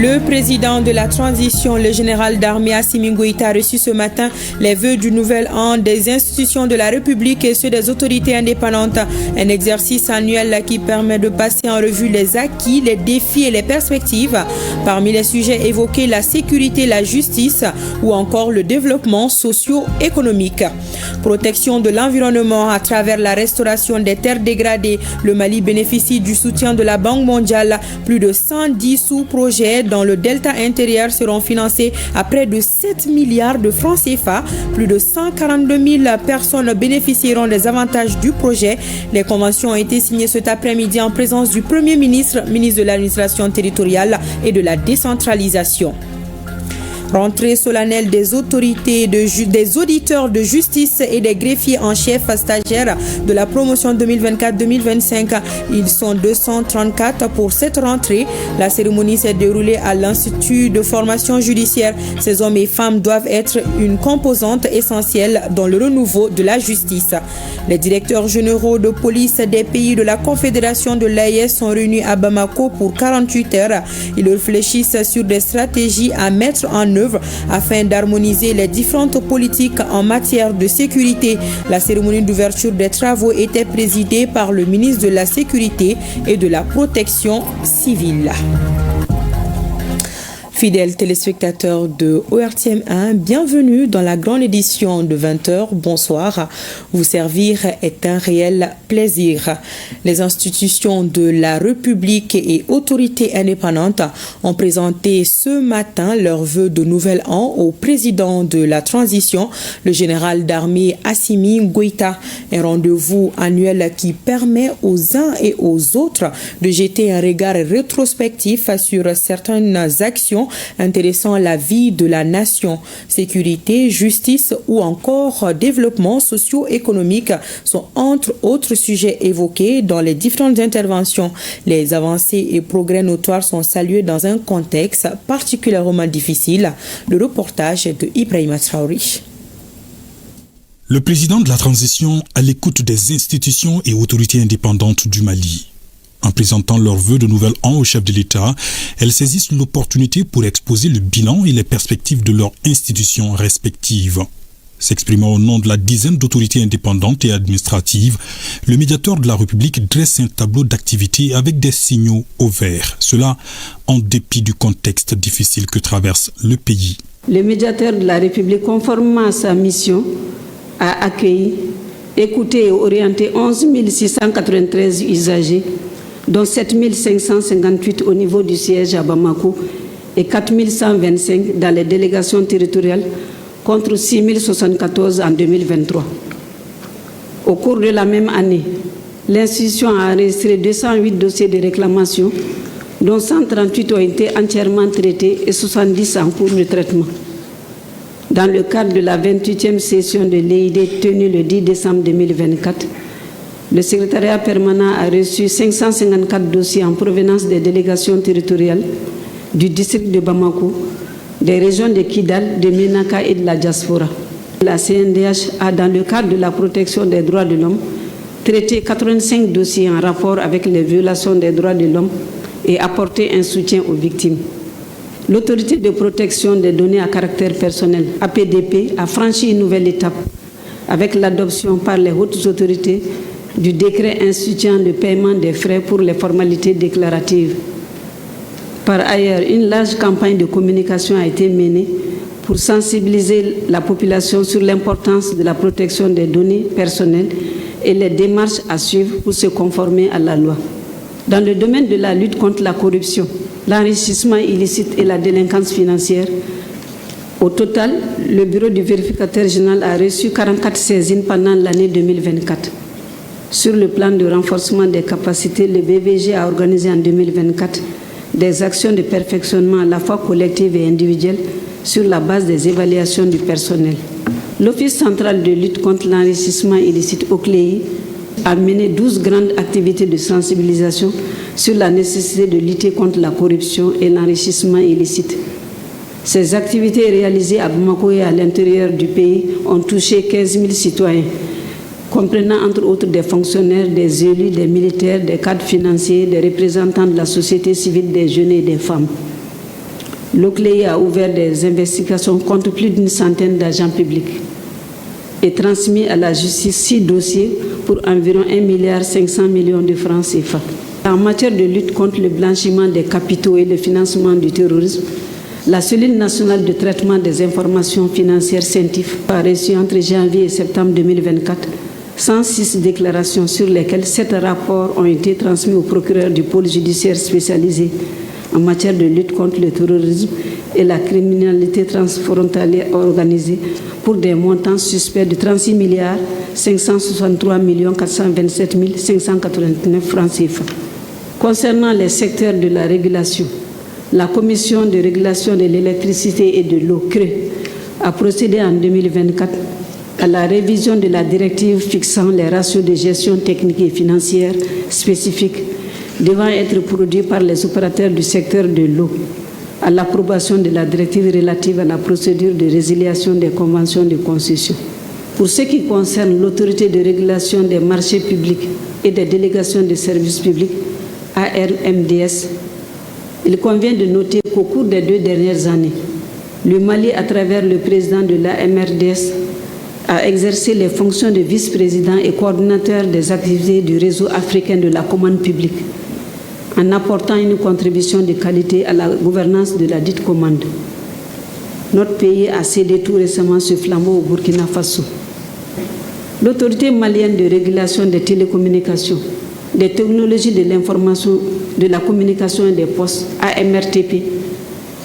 Le président de la transition, le général d'armée Assimi Goïta, a reçu ce matin les vœux du nouvel an des institutions de la République et ceux des autorités indépendantes. Un exercice annuel qui permet de passer en revue les acquis, les défis et les perspectives. Parmi les sujets évoqués, la sécurité, la justice ou encore le développement socio-économique. Protection de l'environnement à travers la restauration des terres dégradées. Le Mali bénéficie du soutien de la Banque mondiale. Plus de 110 sous-projets dans le delta intérieur seront financés à près de 7 milliards de francs CFA. Plus de 142 000 personnes bénéficieront des avantages du projet. Les conventions ont été signées cet après-midi en présence du Premier ministre, ministre de l'administration territoriale et de la décentralisation. Rentrée solennelle des autorités, des auditeurs de justice et des greffiers en chef stagiaires de la promotion 2024-2025. Ils sont 234 pour cette rentrée. La cérémonie s'est déroulée à l'Institut de formation judiciaire. Ces hommes et femmes doivent être une composante essentielle dans le renouveau de la justice. Les directeurs généraux de police des pays de la Confédération de l'AES sont réunis à Bamako pour 48 heures. Ils réfléchissent sur des stratégies à mettre en œuvre afin d'harmoniser les différentes politiques en matière de sécurité. La cérémonie d'ouverture des travaux était présidée par le ministre de la Sécurité et de la Protection civile. Fidèles téléspectateurs de ORTM1, bienvenue dans la grande édition de 20h. Bonsoir. Vous servir est un réel plaisir. Les institutions de la République et autorités indépendantes ont présenté ce matin leurs vœux de nouvel an au président de la transition, le général d'armée Assimi Goïta. Un rendez-vous annuel qui permet aux uns et aux autres de jeter un regard rétrospectif sur certaines actions intéressant la vie de la nation. Sécurité, justice ou encore développement socio-économique sont entre autres sujets évoqués dans les différentes interventions. Les avancées et progrès notoires sont salués dans un contexte particulièrement difficile. Le reportage de Ibrahima Traoré. Le président de la transition à l'écoute des institutions et autorités indépendantes du Mali. En présentant leurs vœux de nouvel an au chef de l'État, elles saisissent l'opportunité pour exposer le bilan et les perspectives de leurs institutions respectives. S'exprimant au nom de la dizaine d'autorités indépendantes et administratives, le médiateur de la République dresse un tableau d'activité avec des signaux au vert. Cela en dépit du contexte difficile que traverse le pays. Le médiateur de la République, conformément à sa mission, a accueilli, écouté et orienté 11 693 usagers, dont 7 558 au niveau du siège à Bamako et 4 125 dans les délégations territoriales, contre 6 074 en 2023. Au cours de la même année, l'institution a enregistré 208 dossiers de réclamation, dont 138 ont été entièrement traités et 70 en cours de traitement. Dans le cadre de la 28e session de l'EID tenue le 10 décembre 2024, le secrétariat permanent a reçu 554 dossiers en provenance des délégations territoriales du district de Bamako, des régions de Kidal, de Ménaka et de la diaspora. La CNDH a, dans le cadre de la protection des droits de l'homme, traité 85 dossiers en rapport avec les violations des droits de l'homme et apporté un soutien aux victimes. L'autorité de protection des données à caractère personnel, APDP, a franchi une nouvelle étape avec l'adoption par les hautes autorités du décret instituant le paiement des frais pour les formalités déclaratives. Par ailleurs, une large campagne de communication a été menée pour sensibiliser la population sur l'importance de la protection des données personnelles et les démarches à suivre pour se conformer à la loi. Dans le domaine de la lutte contre la corruption, l'enrichissement illicite et la délinquance financière, au total, le bureau du vérificateur général a reçu 44 saisines pendant l'année 2024. Sur le plan de renforcement des capacités, le BVG a organisé en 2024 des actions de perfectionnement à la fois collectives et individuelles sur la base des évaluations du personnel. L'Office central de lutte contre l'enrichissement illicite OCLEI a mené 12 grandes activités de sensibilisation sur la nécessité de lutter contre la corruption et l'enrichissement illicite. Ces activités réalisées à Bamako et à l'intérieur du pays ont touché 15 000 citoyens, comprenant entre autres des fonctionnaires, des élus, des militaires, des cadres financiers, des représentants de la société civile, des jeunes et des femmes. L'OCLEI a ouvert des investigations contre plus d'une centaine d'agents publics et transmis à la justice 6 dossiers pour environ 1,5 milliard de francs CFA. En matière de lutte contre le blanchiment des capitaux et le financement du terrorisme, la cellule nationale de traitement des informations financières CENTIF a reçu entre janvier et septembre 2024 106 déclarations sur lesquelles 7 rapports ont été transmis au procureur du pôle judiciaire spécialisé en matière de lutte contre le terrorisme et la criminalité transfrontalière organisée pour des montants suspects de 36 563 427 589 francs CFA. Concernant les secteurs de la régulation, la Commission de régulation de l'électricité et de l'eau CRE a procédé en 2024 à la révision de la directive fixant les ratios de gestion technique et financière spécifiques devant être produits par les opérateurs du secteur de l'eau, à l'approbation de la directive relative à la procédure de résiliation des conventions de concession. Pour ce qui concerne l'autorité de régulation des marchés publics et des délégations de services publics, ARMDS, il convient de noter qu'au cours des 2 dernières années, le Mali, à travers le président de l'AMRDS, a exercé les fonctions de vice-président et coordinateur des activités du réseau africain de la commande publique, en apportant une contribution de qualité à la gouvernance de la dite commande. Notre pays a cédé tout récemment ce flambeau au Burkina Faso. L'autorité malienne de régulation des télécommunications, des technologies de l'information, de la communication et des postes, AMRTP,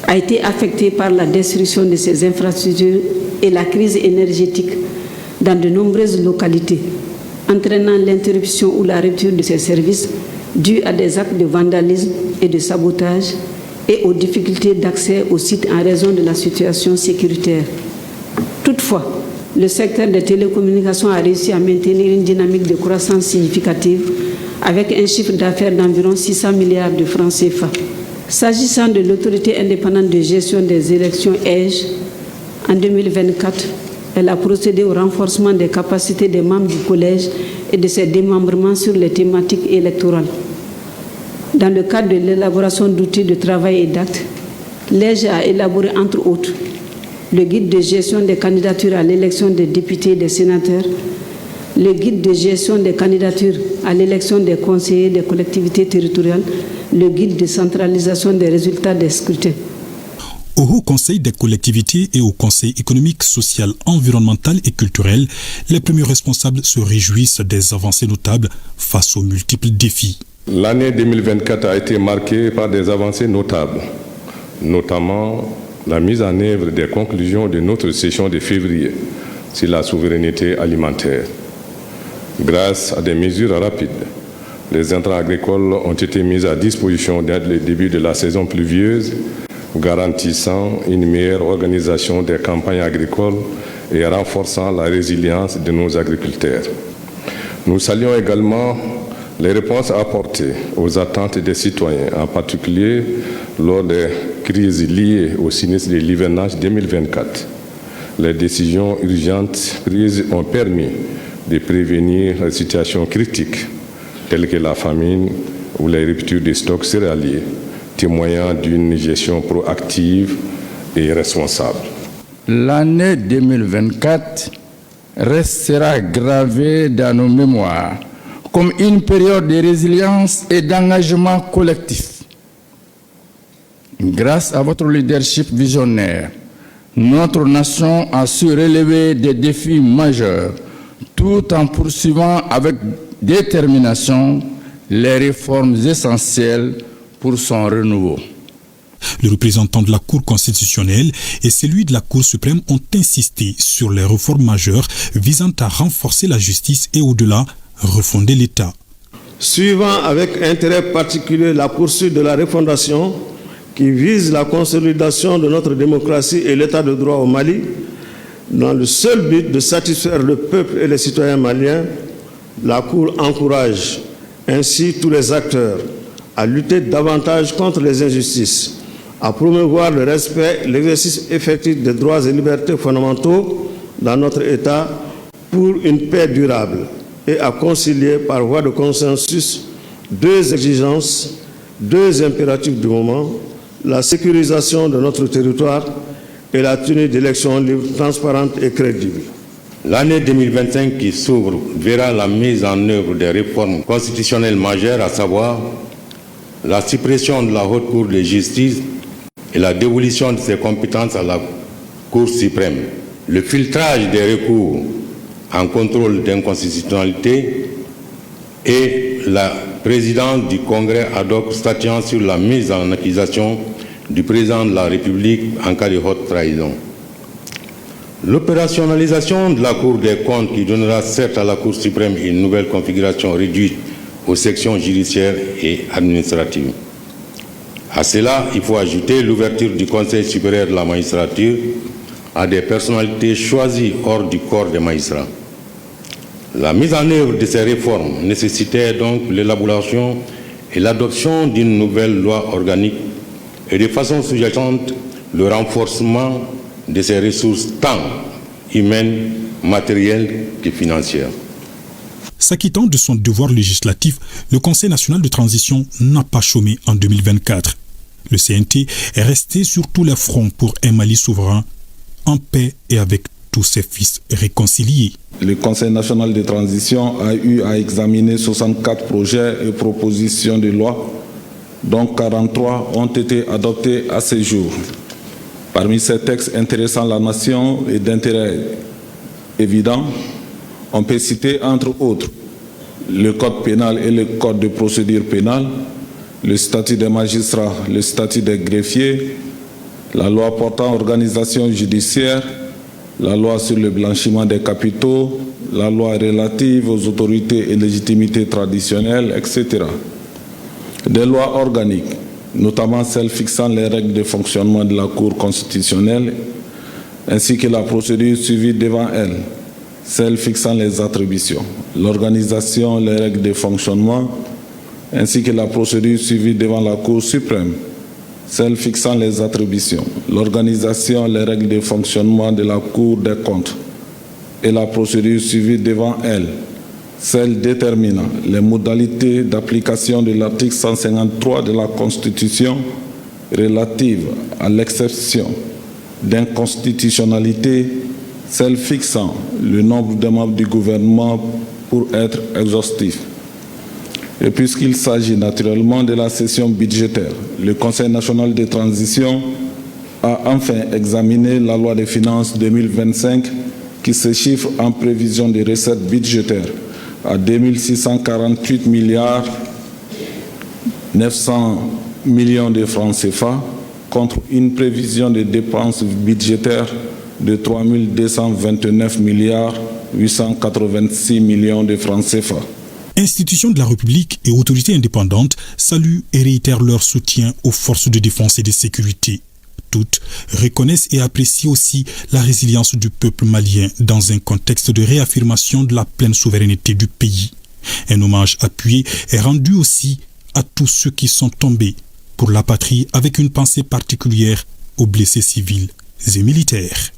a été affectée par la destruction de ses infrastructures et la crise énergétique dans de nombreuses localités, entraînant l'interruption ou la rupture de ses services dus à des actes de vandalisme et de sabotage et aux difficultés d'accès au site en raison de la situation sécuritaire. Toutefois, le secteur des télécommunications a réussi à maintenir une dynamique de croissance significative avec un chiffre d'affaires d'environ 600 milliards de francs CFA. S'agissant de l'autorité indépendante de gestion des élections EGE, en 2024, elle a procédé au renforcement des capacités des membres du collège et de ses démembrements sur les thématiques électorales. Dans le cadre de l'élaboration d'outils de travail et d'actes, l'EGE a élaboré entre autres le guide de gestion des candidatures à l'élection des députés et des sénateurs, le guide de gestion des candidatures à l'élection des conseillers des collectivités territoriales, le guide de centralisation des résultats des scrutins. Au Haut Conseil des collectivités et au Conseil économique, social, environnemental et culturel, les premiers responsables se réjouissent des avancées notables face aux multiples défis. L'année 2024 a été marquée par des avancées notables, notamment la mise en œuvre des conclusions de notre session de février sur la souveraineté alimentaire. Grâce à des mesures rapides, les intrants agricoles ont été mis à disposition dès le début de la saison pluvieuse, garantissant une meilleure organisation des campagnes agricoles et renforçant la résilience de nos agriculteurs. Nous saluons également les réponses apportées aux attentes des citoyens, en particulier lors des crises liées au sinistre de l'hivernage 2024. Les décisions urgentes prises ont permis de prévenir les situations critiques telles que la famine ou les ruptures des stocks céréaliers, témoignant d'une gestion proactive et responsable. L'année 2024 restera gravée dans nos mémoires comme une période de résilience et d'engagement collectif. Grâce à votre leadership visionnaire, notre nation a su relever des défis majeurs tout en poursuivant avec détermination les réformes essentielles pour son renouveau. Le représentant de la Cour constitutionnelle et celui de la Cour suprême ont insisté sur les réformes majeures visant à renforcer la justice et au-delà, refonder l'État. suivant avec intérêt particulier la poursuite de la refondation qui vise la consolidation de notre démocratie et l'état de droit au Mali, dans le seul but de satisfaire le peuple et les citoyens maliens, la Cour encourage ainsi tous les acteurs à lutter davantage contre les injustices, à promouvoir le respect et l'exercice effectif des droits et libertés fondamentaux dans notre État pour une paix durable et à concilier par voie de consensus deux exigences, deux impératifs du moment, la sécurisation de notre territoire et la tenue d'élections libres, transparentes et crédibles. L'année 2025 qui s'ouvre verra la mise en œuvre des réformes constitutionnelles majeures, à savoir la suppression de la Haute Cour de justice et la dévolution de ses compétences à la Cour suprême, le filtrage des recours en contrôle d'inconstitutionnalité et la présidence du Congrès ad hoc statuant sur la mise en accusation du président de la République en cas de haute trahison. L'opérationnalisation de la Cour des comptes qui donnera certes à la Cour suprême une nouvelle configuration réduite aux sections judiciaires et administratives. À cela, il faut ajouter l'ouverture du Conseil supérieur de la magistrature à des personnalités choisies hors du corps des magistrats. La mise en œuvre de ces réformes nécessitait donc l'élaboration et l'adoption d'une nouvelle loi organique et de façon sous-jacente le renforcement de ses ressources tant humaines, matérielles que financières. S'acquittant de son devoir législatif, le Conseil national de transition n'a pas chômé en 2024. Le CNT est resté sur tous les fronts pour un Mali souverain, en paix et avec tous ses fils réconciliés. Le Conseil national de transition a eu à examiner 64 projets et propositions de loi, dont 43 ont été adoptés à ce jour. Parmi ces textes intéressant la nation et d'intérêt évident, on peut citer entre autres le code pénal et le code de procédure pénale, le statut des magistrats, le statut des greffiers, la loi portant organisation judiciaire, la loi sur le blanchiment des capitaux, la loi relative aux autorités et légitimités traditionnelles, etc. Des lois organiques, notamment celles fixant les règles de fonctionnement de la Cour constitutionnelle, ainsi que la procédure suivie devant elle, celles fixant les attributions, l'organisation, les règles de fonctionnement, ainsi que la procédure suivie devant la Cour suprême, celles fixant les attributions, l'organisation, les règles de fonctionnement de la Cour des comptes et la procédure suivie devant elle, celles déterminant les modalités d'application de l'article 153 de la Constitution relative à l'exception d'inconstitutionnalité, celles fixant le nombre de membres du gouvernement pour être exhaustif. Et puisqu'il s'agit naturellement de la session budgétaire, le Conseil national de transition a enfin examiné la loi des finances 2025 qui se chiffre en prévision de recettes budgétaires à 2648 milliards 900 millions de francs CFA contre une prévision de dépenses budgétaires de 3229 milliards 886 millions de francs CFA. Institutions de la République et autorités indépendantes saluent et réitèrent leur soutien aux forces de défense et de sécurité. Toutes reconnaissent et apprécient aussi la résilience du peuple malien dans un contexte de réaffirmation de la pleine souveraineté du pays. Un hommage appuyé est rendu aussi à tous ceux qui sont tombés pour la patrie avec une pensée particulière aux blessés civils et militaires.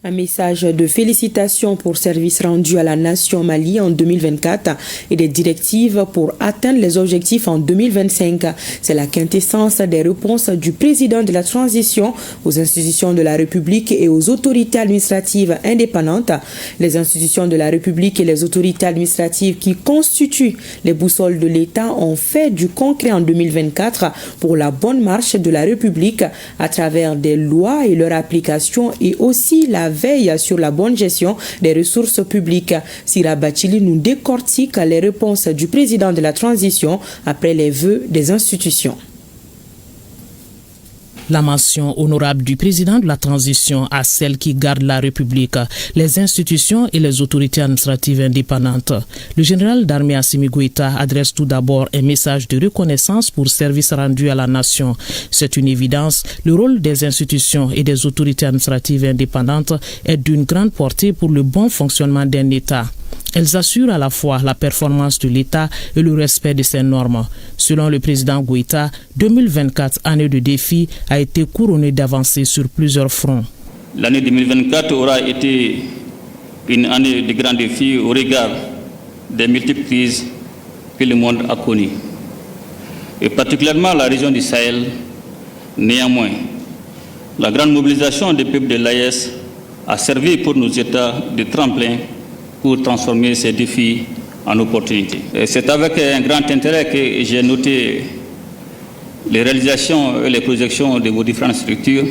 Un message de félicitations pour service rendu à la nation Mali en 2024 et des directives pour atteindre les objectifs en 2025. C'est la quintessence des réponses du président de la transition aux institutions de la République et aux autorités administratives indépendantes. Les institutions de la République et les autorités administratives qui constituent les boussoles de l'État ont fait du concret en 2024 pour la bonne marche de la République à travers des lois et leur application et aussi la veille sur la bonne gestion des ressources publiques. Sira Bachili nous décortique les réponses du président de la transition après les vœux des institutions. La mention honorable du président de la transition à celle qui garde la République, les institutions et les autorités administratives indépendantes. Le général d'armée Assimi Goïta adresse tout d'abord un message de reconnaissance pour service rendu à la nation. C'est une évidence, le rôle des institutions et des autorités administratives indépendantes est d'une grande portée pour le bon fonctionnement d'un État. Elles assurent à la fois la performance de l'État et le respect de ses normes. Selon le président Goïta, 2024, année de défi, a été couronnée d'avancées sur plusieurs fronts. L'année 2024 aura été une année de grands défis au regard des multiples crises que le monde a connues, et particulièrement la région du Sahel. Néanmoins, la grande mobilisation des peuples de l'AES a servi pour nos États de tremplin pour transformer ces défis en opportunités. C'est avec un grand intérêt que j'ai noté les réalisations et les projections de vos différentes structures,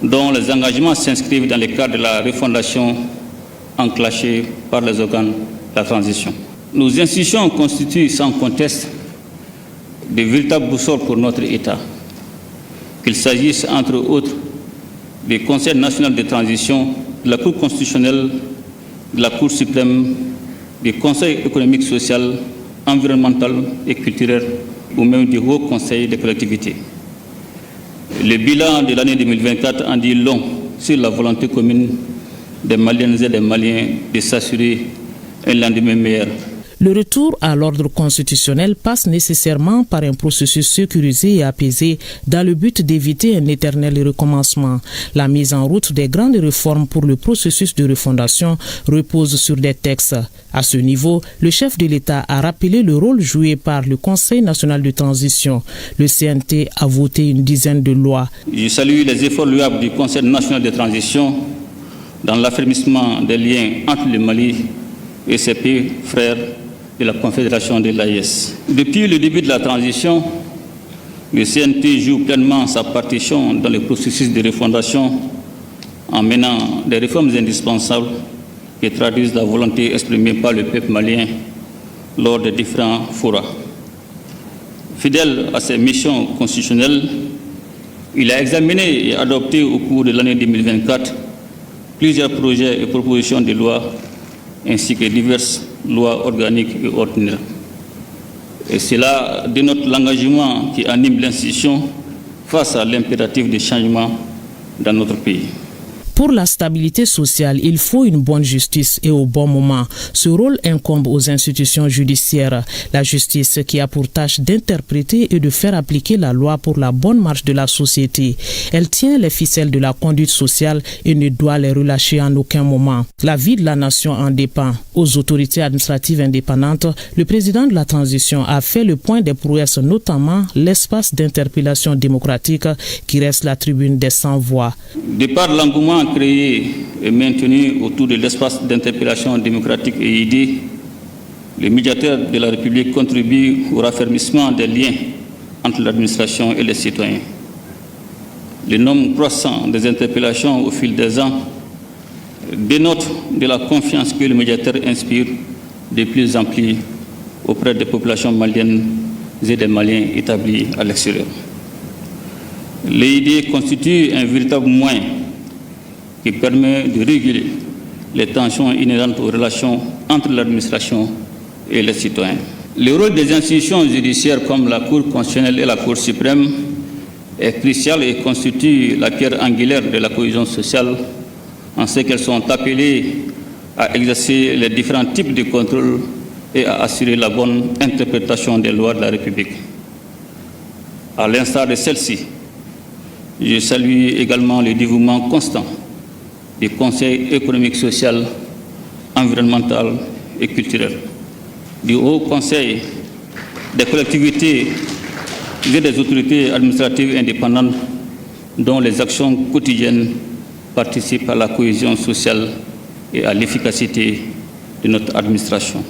dont les engagements s'inscrivent dans le cadre de la refondation enclenchée par les organes de la transition. Nos institutions constituent sans conteste de véritables boussoles pour notre État, qu'il s'agisse entre autres du Conseil national de transition, de la Cour constitutionnelle, de la Cour suprême, du Conseil économique, social, environnemental et culturel ou même du Haut Conseil des collectivités. Le bilan de l'année 2024 en dit long sur la volonté commune des Maliennes et des Maliens de s'assurer un lendemain meilleur. Le retour à l'ordre constitutionnel passe nécessairement par un processus sécurisé et apaisé dans le but d'éviter un éternel recommencement. La mise en route des grandes réformes pour le processus de refondation repose sur des textes. À ce niveau, le chef de l'État a rappelé le rôle joué par le Conseil national de transition. Le CNT a voté une dizaine de lois. Je salue les efforts louables du Conseil national de transition dans l'affermissement des liens entre le Mali et ses pays frères de la Confédération de l'AES. Depuis le début de la transition, le CNT joue pleinement sa partition dans le processus de refondation en menant des réformes indispensables qui traduisent la volonté exprimée par le peuple malien lors des différents forats. Fidèle à ses missions constitutionnelles, il a examiné et adopté au cours de l'année 2024 plusieurs projets et propositions de loi ainsi que diverses lois organiques et ordinaires. Et cela dénote l'engagement qui anime l'institution face à l'impératif de changement dans notre pays. Pour la stabilité sociale, il faut une bonne justice et au bon moment. Ce rôle incombe aux institutions judiciaires. La justice qui a pour tâche d'interpréter et de faire appliquer la loi pour la bonne marche de la société. Elle tient les ficelles de la conduite sociale et ne doit les relâcher en aucun moment. La vie de la nation en dépend. Aux autorités administratives indépendantes, le président de la transition a fait le point des prouesses, notamment l'espace d'interpellation démocratique qui reste la tribune des sans-voix. De par l'engouement créé et maintenu autour de l'espace d'interpellation démocratique et idée, les médiateurs de la République contribuent au raffermissement des liens entre l'administration et les citoyens. Le nombre croissant des interpellations au fil des ans dénote de la confiance que le médiateur inspire de plus en plus auprès des populations maliennes et des Maliens établis à l'extérieur. L'EID constitue un véritable moyen qui permet de réguler les tensions inhérentes aux relations entre l'administration et les citoyens. Le rôle des institutions judiciaires comme la Cour constitutionnelle et la Cour suprême est crucial et constitue la pierre angulaire de la cohésion sociale en ce qu'elles sont appelées à exercer les différents types de contrôle et à assurer la bonne interprétation des lois de la République. À l'instar de celle-ci, je salue également le dévouement constant du Conseil économique, social, environnemental et culturel, du Haut Conseil des collectivités et des autorités administratives indépendantes dont les actions quotidiennes participent à la cohésion sociale et à l'efficacité de notre administration.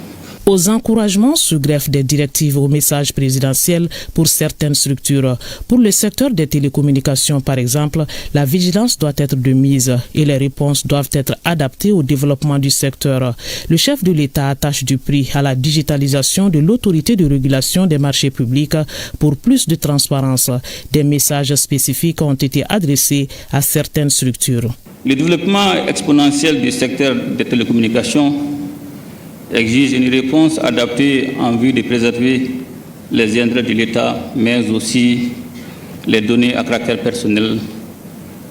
Aux encouragements se greffent des directives au message présidentiel pour certaines structures. Pour le secteur des télécommunications, par exemple, la vigilance doit être de mise et les réponses doivent être adaptées au développement du secteur. Le chef de l'État attache du prix à la digitalisation de l'autorité de régulation des marchés publics pour plus de transparence. Des messages spécifiques ont été adressés à certaines structures. Le développement exponentiel du secteur des télécommunications exige une réponse adaptée en vue de préserver les intérêts de l'État, mais aussi les données à caractère personnel,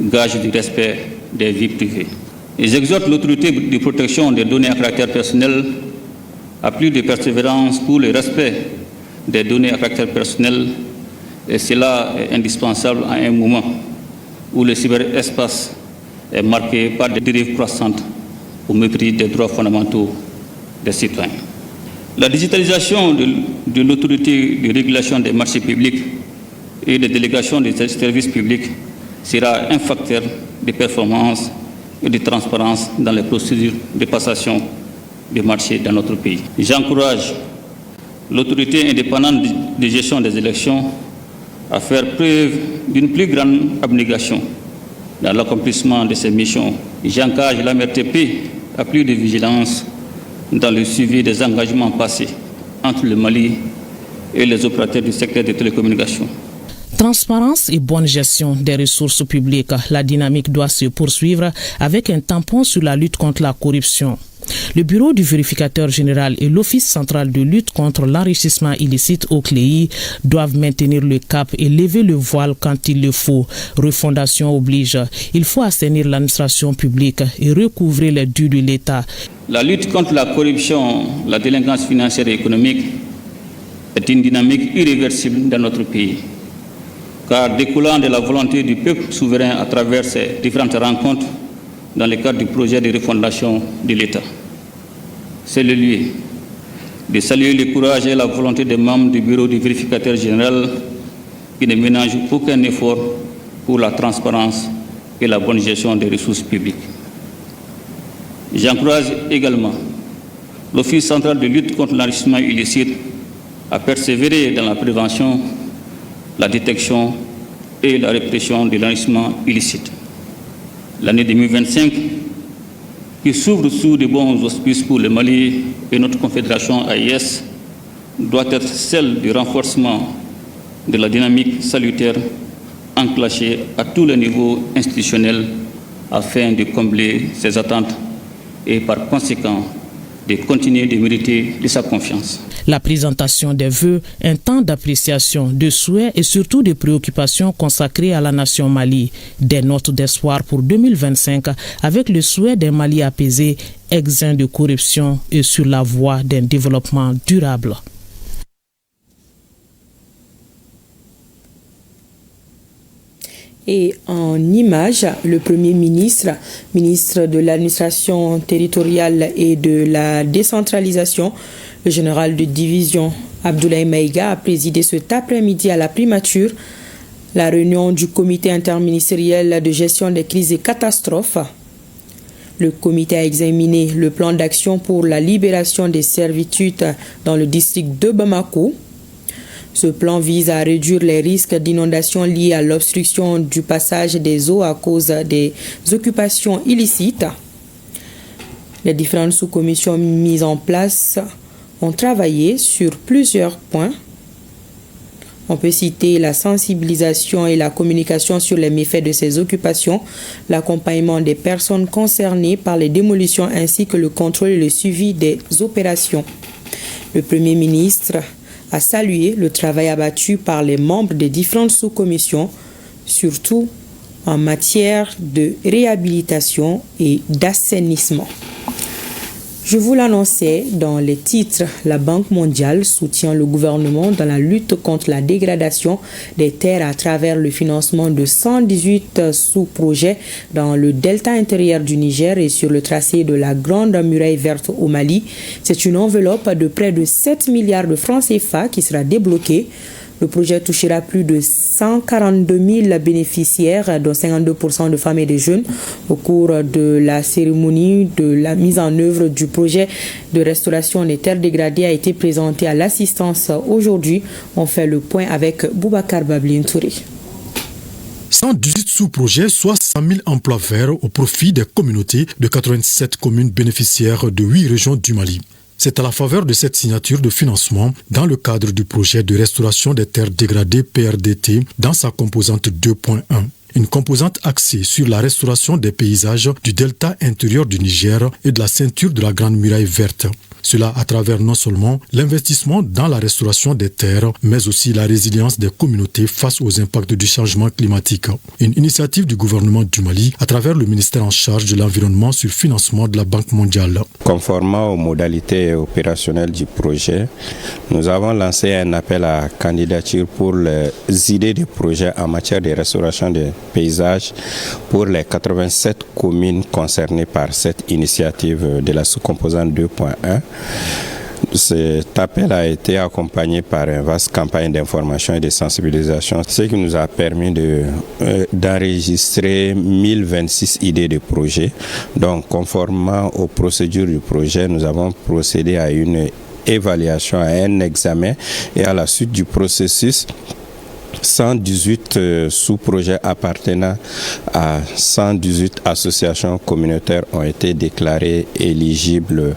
gage du respect des vies privées. Ils exhortent l'autorité de protection des données à caractère personnel à plus de persévérance pour le respect des données à caractère personnel, et cela est indispensable à un moment où le cyberespace est marqué par des dérives croissantes au mépris des droits fondamentaux des citoyens. La digitalisation de l'autorité de régulation des marchés publics et des délégations des services publics sera un facteur de performance et de transparence dans les procédures de passation des marchés dans notre pays. J'encourage l'autorité indépendante de gestion des élections à faire preuve d'une plus grande abnégation dans l'accomplissement de ses missions. J'engage la MRTP à plus de vigilance dans le suivi des engagements passés entre le Mali et les opérateurs du secteur des télécommunications. Transparence et bonne gestion des ressources publiques. La dynamique doit se poursuivre avec un tampon sur la lutte contre la corruption. Le bureau du vérificateur général et l'Office central de lutte contre l'enrichissement illicite au CLEI doivent maintenir le cap et lever le voile quand il le faut. Refondation oblige. Il faut assainir l'administration publique et recouvrer les dus de l'État. La lutte contre la corruption, la délinquance financière et économique est une dynamique irréversible dans notre pays. Car découlant de la volonté du peuple souverain à travers ces différentes rencontres dans le cadre du projet de refondation de l'État. C'est le lieu de saluer le courage et la volonté des membres du bureau du vérificateur général qui ne ménagent aucun effort pour la transparence et la bonne gestion des ressources publiques. J'encourage également l'Office central de lutte contre l'enrichissement illicite à persévérer dans la prévention, la détection et la répression de l'enrichissement illicite. L'année 2025, qui s'ouvre sous de bons auspices pour le Mali et notre confédération AIS, doit être celle du renforcement de la dynamique salutaire enclenchée à tous les niveaux institutionnels afin de combler ses attentes et par conséquent de continuer de mériter de sa confiance. La présentation des vœux, un temps d'appréciation, de souhaits et surtout de préoccupations consacrées à la nation Mali. Des notes d'espoir pour 2025 avec le souhait d'un Mali apaisé, exempt de corruption et sur la voie d'un développement durable. Et en images, le Premier ministre, ministre de l'administration territoriale et de la décentralisation, le général de division Abdoulaye Maïga a présidé cet après-midi à la primature la réunion du comité interministériel de gestion des crises et catastrophes. Le comité a examiné le plan d'action pour la libération des servitudes dans le district de Bamako. Ce plan vise à réduire les risques d'inondation liés à l'obstruction du passage des eaux à cause des occupations illicites. Les différentes sous-commissions mises en place ont travaillé sur plusieurs points. On peut citer la sensibilisation et la communication sur les méfaits de ces occupations, l'accompagnement des personnes concernées par les démolitions ainsi que le contrôle et le suivi des opérations. Le Premier ministre a salué le travail abattu par les membres des différentes sous-commissions, surtout en matière de réhabilitation et d'assainissement. Je vous l'annonçais dans les titres, la Banque mondiale soutient le gouvernement dans la lutte contre la dégradation des terres à travers le financement de 118 sous-projets dans le delta intérieur du Niger et sur le tracé de la Grande Muraille Verte au Mali. C'est une enveloppe de près de 7 milliards de francs CFA qui sera débloquée. Le projet touchera plus de 142 000 bénéficiaires, dont 52% de femmes et de jeunes. Au cours de la cérémonie de la mise en œuvre du projet de restauration des terres dégradées a été présentée à l'assistance aujourd'hui. On fait le point avec Boubacar Bablin Touré. 118 sous-projets, soit 100 000 emplois verts au profit des communautés de 87 communes bénéficiaires de 8 régions du Mali. C'est à la faveur de cette signature de financement dans le cadre du projet de restauration des terres dégradées PRDT dans sa composante 2.1. Une composante axée sur la restauration des paysages du delta intérieur du Niger et de la ceinture de la Grande Muraille Verte. Cela à travers non seulement l'investissement dans la restauration des terres, mais aussi la résilience des communautés face aux impacts du changement climatique. Une initiative du gouvernement du Mali à travers le ministère en charge de l'environnement sur financement de la Banque mondiale. Conformément aux modalités opérationnelles du projet, nous avons lancé un appel à candidature pour les idées de projets en matière de restauration des paysages pour les 87 communes concernées par cette initiative de la sous-composante 2.1. Cet appel a été accompagné par une vaste campagne d'information et de sensibilisation, ce qui nous a permis d'enregistrer 1026 idées de projets. Donc, conformément aux procédures du projet, nous avons procédé à une évaluation, à un examen et à la suite du processus, 118 sous-projets appartenant à 118 associations communautaires ont été déclarés éligibles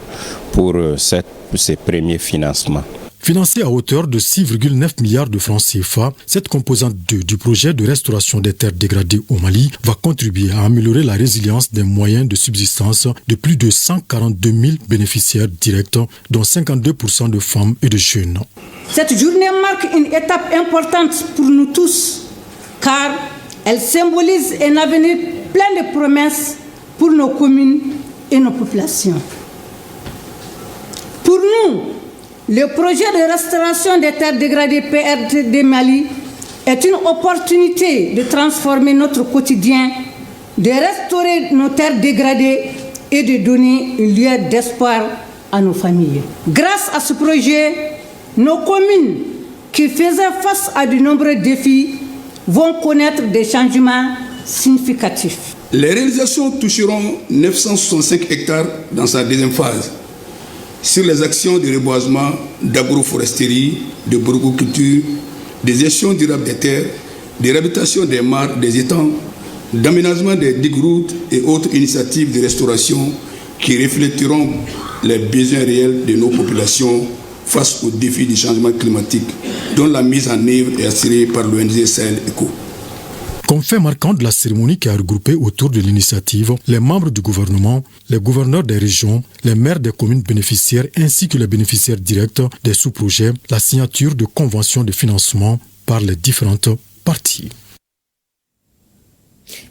pour ces premiers financements. Financée à hauteur de 6,9 milliards de francs CFA, cette composante 2 du projet de restauration des terres dégradées au Mali va contribuer à améliorer la résilience des moyens de subsistance de plus de 142 000 bénéficiaires directs, dont 52% de femmes et de jeunes. Cette journée marque une étape importante pour nous tous, car elle symbolise un avenir plein de promesses pour nos communes et nos populations. Pour nous, le projet de restauration des terres dégradées PRDT Mali est une opportunité de transformer notre quotidien, de restaurer nos terres dégradées et de donner une lueur d'espoir à nos familles. Grâce à ce projet, nos communes qui faisaient face à de nombreux défis vont connaître des changements significatifs. Les réalisations toucheront 965 hectares dans sa deuxième phase, sur les actions de reboisement, d'agroforesterie, de borgoculture, de gestion durable des terres, de réhabilitation des mares, des étangs, d'aménagement des digues-routes et autres initiatives de restauration qui reflèteront les besoins réels de nos populations face aux défis du changement climatique, dont la mise en œuvre est assurée par l'ONG Sahel Eco. Comme fait marquant de la cérémonie qui a regroupé autour de l'initiative les membres du gouvernement, les gouverneurs des régions, les maires des communes bénéficiaires ainsi que les bénéficiaires directs des sous-projets, la signature de conventions de financement par les différentes parties.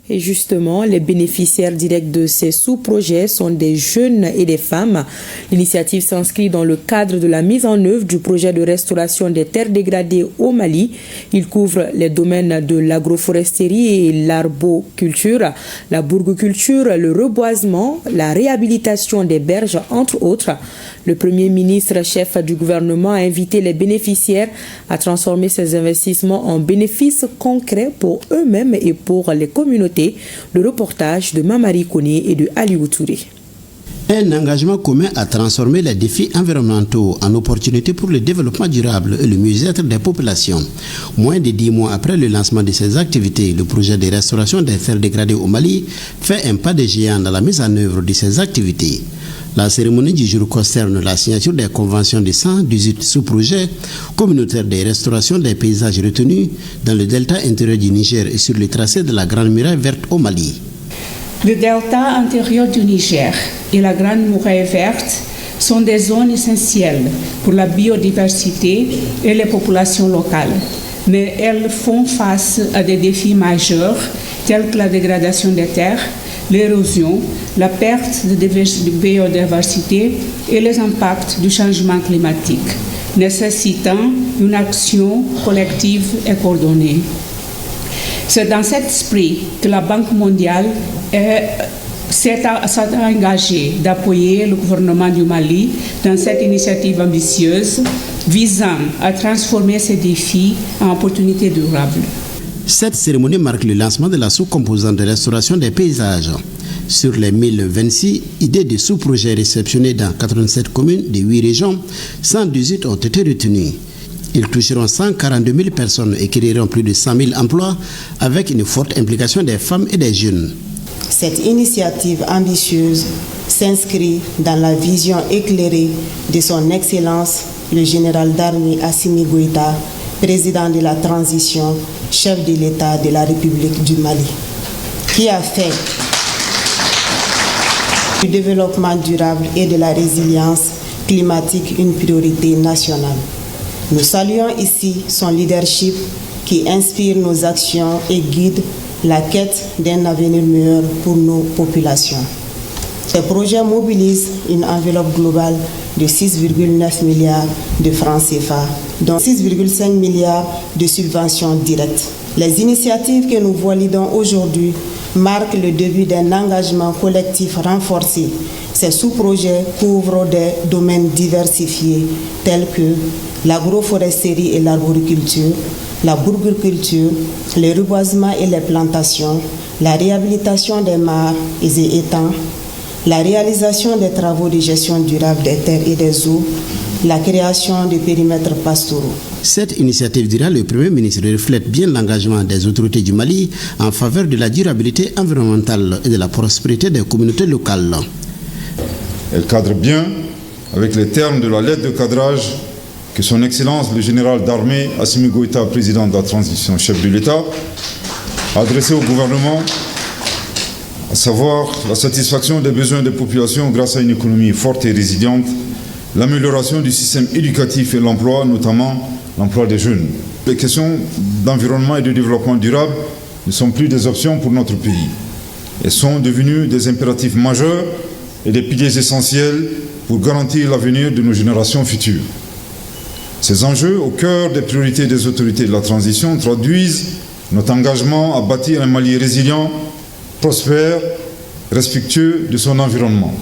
Et justement, les bénéficiaires directs de ces sous-projets sont des jeunes et des femmes. L'initiative s'inscrit dans le cadre de la mise en œuvre du projet de restauration des terres dégradées au Mali. Il couvre les domaines de l'agroforesterie et l'arboriculture, la bourgoculture, le reboisement, la réhabilitation des berges, entre autres. Le Premier ministre, chef du gouvernement, a invité les bénéficiaires à transformer ces investissements en bénéfices concrets pour eux-mêmes et pour les communautés. Le reportage de Mamari Koné et de Aliou Touré. Un engagement commun à transformer les défis environnementaux en opportunités pour le développement durable et le mieux-être des populations. Moins de 10 mois après le lancement de ces activités, le projet de restauration des terres dégradées au Mali fait un pas de géant dans la mise en œuvre de ces activités. La cérémonie du jour concerne la signature des conventions de 118 sous-projets communautaires de restauration des paysages retenus dans le delta intérieur du Niger et sur le tracé de la Grande Muraille Verte au Mali. Le delta intérieur du Niger et la Grande Muraille Verte sont des zones essentielles pour la biodiversité et les populations locales, mais elles font face à des défis majeurs tels que la dégradation des terres, l'érosion, la perte de biodiversité et les impacts du changement climatique, nécessitant une action collective et coordonnée. C'est dans cet esprit que la Banque mondiale s'est engagée d'appuyer le gouvernement du Mali dans cette initiative ambitieuse visant à transformer ces défis en opportunités durables. Cette cérémonie marque le lancement de la sous-composante de restauration des paysages. Sur les 1026 idées de sous-projets réceptionnés dans 87 communes de 8 régions, 118 ont été retenues. Ils toucheront 142 000 personnes et créeront plus de 100 000 emplois avec une forte implication des femmes et des jeunes. Cette initiative ambitieuse s'inscrit dans la vision éclairée de son Excellence, le général d'armée Assimi Goïta, président de la transition, chef de l'État de la République du Mali, qui a fait du développement durable et de la résilience climatique une priorité nationale. Nous saluons ici son leadership qui inspire nos actions et guide la quête d'un avenir meilleur pour nos populations. Ce projet mobilise une enveloppe globale de 6,9 milliards de francs CFA, dont 6,5 milliards de subventions directes. Les initiatives que nous validons aujourd'hui marquent le début d'un engagement collectif renforcé. Ces sous-projets couvrent des domaines diversifiés tels que l'agroforesterie et l'arboriculture, la bourbiculture, le reboisement et les plantations, la réhabilitation des mares et étangs, la réalisation des travaux de gestion durable des terres et des eaux, la création de périmètres pastoraux. Cette initiative, dira le Premier ministre, reflète bien l'engagement des autorités du Mali en faveur de la durabilité environnementale et de la prospérité des communautés locales. Elle cadre bien avec les termes de la lettre de cadrage que son Excellence le général d'armée Assimi Goïta, président de la transition, chef de l'État, a adressée au gouvernement, à savoir la satisfaction des besoins des populations grâce à une économie forte et résiliente, l'amélioration du système éducatif et l'emploi, notamment l'emploi des jeunes. Les questions d'environnement et de développement durable ne sont plus des options pour notre pays. Elles sont devenues des impératifs majeurs et des piliers essentiels pour garantir l'avenir de nos générations futures. Ces enjeux, au cœur des priorités des autorités de la transition, traduisent notre engagement à bâtir un Mali résilient, prospère, respectueux de son environnement.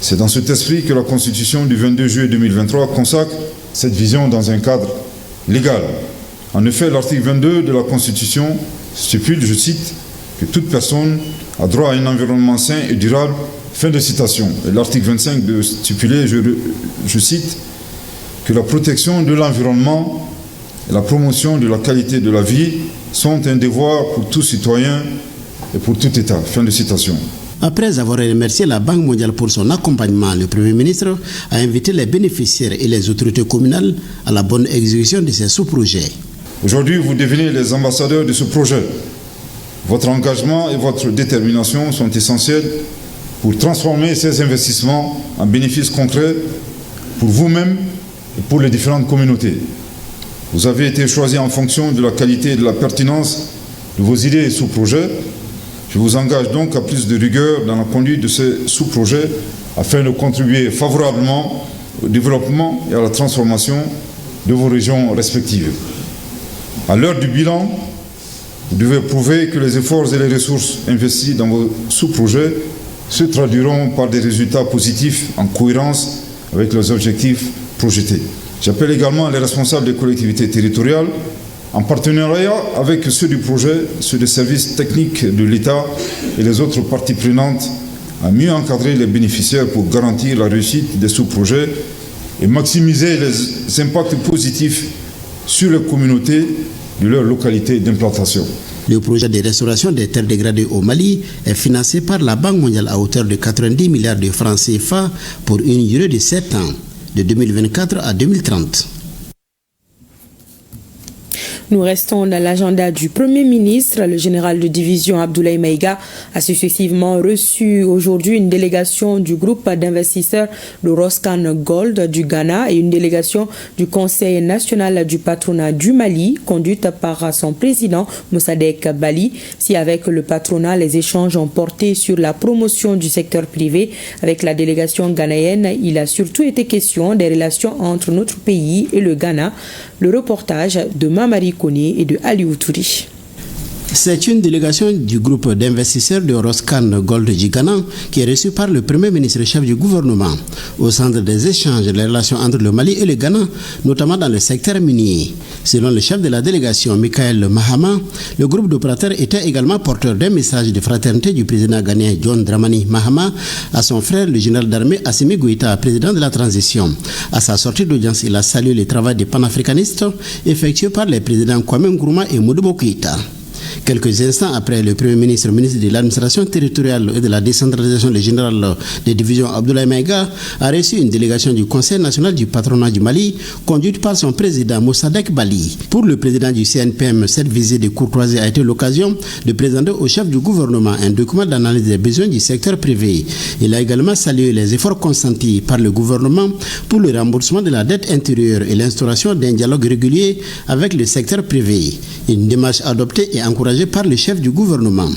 C'est dans cet esprit que la Constitution du 22 juillet 2023 consacre cette vision dans un cadre légal. En effet, l'article 22 de la Constitution stipule, je cite, que toute personne a droit à un environnement sain et durable, fin de citation. Et l'article 25 de stipuler, je cite, que la protection de l'environnement et la promotion de la qualité de la vie sont un devoir pour tout citoyen et pour tout État. Fin de citation. Après avoir remercié la Banque mondiale pour son accompagnement, le Premier ministre a invité les bénéficiaires et les autorités communales à la bonne exécution de ces sous-projets. Aujourd'hui, vous devenez les ambassadeurs de ce projet. Votre engagement et votre détermination sont essentiels pour transformer ces investissements en bénéfices concrets pour vous-même et pour les différentes communautés. Vous avez été choisi en fonction de la qualité et de la pertinence de vos idées et sous-projets. Je vous engage donc à plus de rigueur dans la conduite de ces sous-projets afin de contribuer favorablement au développement et à la transformation de vos régions respectives. À l'heure du bilan, vous devez prouver que les efforts et les ressources investis dans vos sous-projets se traduiront par des résultats positifs en cohérence avec leurs objectifs projetés. J'appelle également les responsables des collectivités territoriales, en partenariat avec ceux du projet, ceux des services techniques de l'État et les autres parties prenantes, à mieux encadrer les bénéficiaires pour garantir la réussite des sous-projets et maximiser les impacts positifs sur les communautés de leur localité d'implantation. Le projet de restauration des terres dégradées au Mali est financé par la Banque mondiale à hauteur de 90 milliards de francs CFA pour une durée de 7 ans, de 2024 à 2030. Nous restons dans l'agenda du Premier ministre. Le général de division Abdoulaye Maïga a successivement reçu aujourd'hui une délégation du groupe d'investisseurs de Roscan Gold du Ghana et une délégation du Conseil national du patronat du Mali, conduite par son président Moussadek Bali. Si avec le patronat, les échanges ont porté sur la promotion du secteur privé, avec la délégation ghanéenne, il a surtout été question des relations entre notre pays et le Ghana. Le reportage de Mamari Kone et de Aliou Touri. C'est une délégation du groupe d'investisseurs de Roscan Gold du Ghana qui est reçue par le Premier ministre chef du gouvernement. Au centre des échanges, les relations entre le Mali et le Ghana, notamment dans le secteur minier. Selon le chef de la délégation, Michael Mahama, le groupe d'opérateurs était également porteur d'un message de fraternité du président ghanéen John Dramani Mahama à son frère, le général d'armée Assimi Goïta, président de la transition. À sa sortie d'audience, il a salué le travail des panafricanistes effectué par les présidents Kwame Nkrumah et Modibo Keïta. Quelques instants après, le Premier ministre, ministre de l'administration territoriale et de la décentralisation, le général des divisions Abdoulaye Maïga, a reçu une délégation du Conseil national du patronat du Mali, conduite par son président Moussadek Bali. Pour le président du CNPM, cette visite de courtoisie a été l'occasion de présenter au chef du gouvernement un document d'analyse des besoins du secteur privé. Il a également salué les efforts consentis par le gouvernement pour le remboursement de la dette intérieure et l'instauration d'un dialogue régulier avec le secteur privé. Une démarche adoptée et encouragé par le chef du gouvernement.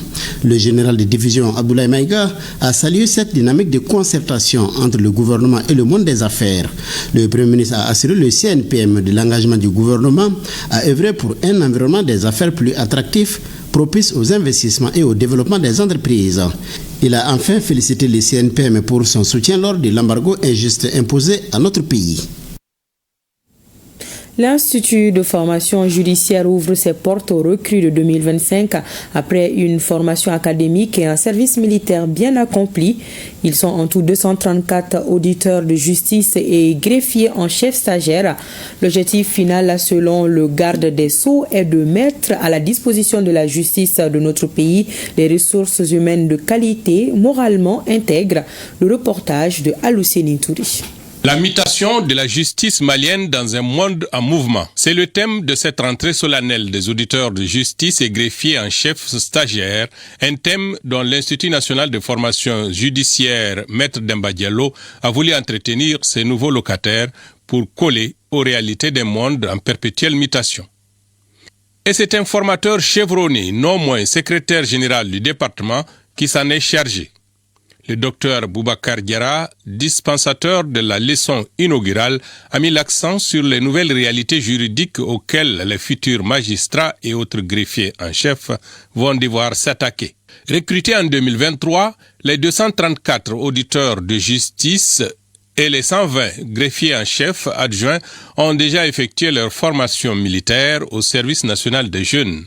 Le général de division Abdoulaye Maïga a salué cette dynamique de concertation entre le gouvernement et le monde des affaires. Le Premier ministre a assuré le CNPM de l'engagement du gouvernement à œuvrer pour un environnement des affaires plus attractif, propice aux investissements et au développement des entreprises. Il a enfin félicité le CNPM pour son soutien lors de l'embargo injuste imposé à notre pays. L'Institut de formation judiciaire ouvre ses portes aux recrues de 2025 après une formation académique et un service militaire bien accompli. Ils sont en tout 234 auditeurs de justice et greffiers en chef stagiaire. L'objectif final, selon le garde des Sceaux, est de mettre à la disposition de la justice de notre pays des ressources humaines de qualité, moralement intègres. Le reportage de Alousseni Touri. La mutation de la justice malienne dans un monde en mouvement. C'est le thème de cette rentrée solennelle des auditeurs de justice et greffiers en chef stagiaire, un thème dont l'Institut national de formation judiciaire Maître Demba Diallo a voulu entretenir ses nouveaux locataires pour coller aux réalités d'un monde en perpétuelle mutation. Et c'est un formateur chevronné, non moins secrétaire général du département, qui s'en est chargé. Le docteur Boubacar Diarra, dispensateur de la leçon inaugurale, a mis l'accent sur les nouvelles réalités juridiques auxquelles les futurs magistrats et autres greffiers en chef vont devoir s'attaquer. Recrutés en 2023, les 234 auditeurs de justice et les 120 greffiers en chef adjoints ont déjà effectué leur formation militaire au service national des jeunes.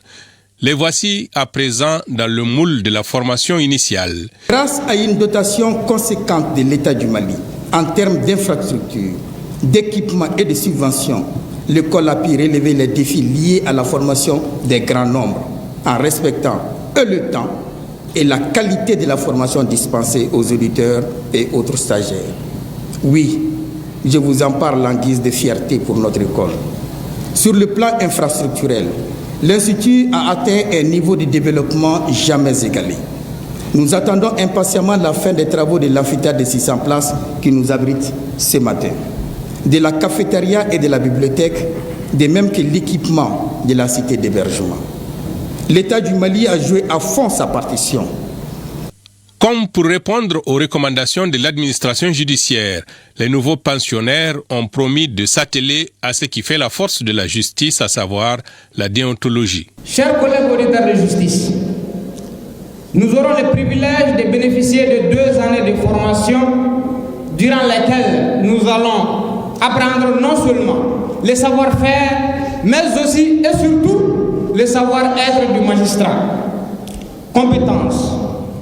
Les voici à présent dans le moule de la formation initiale. Grâce à une dotation conséquente de l'État du Mali, en termes d'infrastructures, d'équipements et de subventions, l'école a pu relever les défis liés à la formation des grands nombres, en respectant le temps et la qualité de la formation dispensée aux auditeurs et autres stagiaires. Oui, je vous en parle en guise de fierté pour notre école. Sur le plan infrastructurel, l'Institut a atteint un niveau de développement jamais égalé. Nous attendons impatiemment la fin des travaux de l'amphithéâtre de 600 places qui nous abrite ce matin, de la cafétéria et de la bibliothèque, de même que l'équipement de la cité d'hébergement. L'État du Mali a joué à fond sa partition. Comme pour répondre aux recommandations de l'administration judiciaire, les nouveaux pensionnaires ont promis de s'atteler à ce qui fait la force de la justice, à savoir la déontologie. Chers collègues auditeurs de justice, nous aurons le privilège de bénéficier de 2 années de formation durant lesquelles nous allons apprendre non seulement le savoir-faire, mais aussi et surtout le savoir-être du magistrat. Compétences,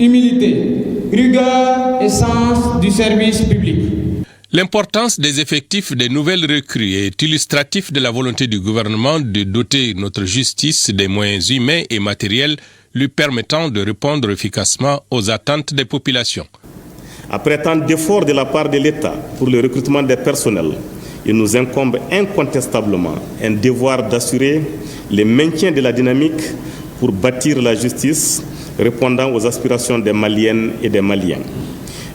humilité, rigueur et sens du service public. L'importance des effectifs des nouvelles recrues est illustratif de la volonté du gouvernement de doter notre justice des moyens humains et matériels lui permettant de répondre efficacement aux attentes des populations. Après tant d'efforts de la part de l'État pour le recrutement des personnels, il nous incombe incontestablement un devoir d'assurer le maintien de la dynamique pour bâtir la justice répondant aux aspirations des Maliennes et des Maliens,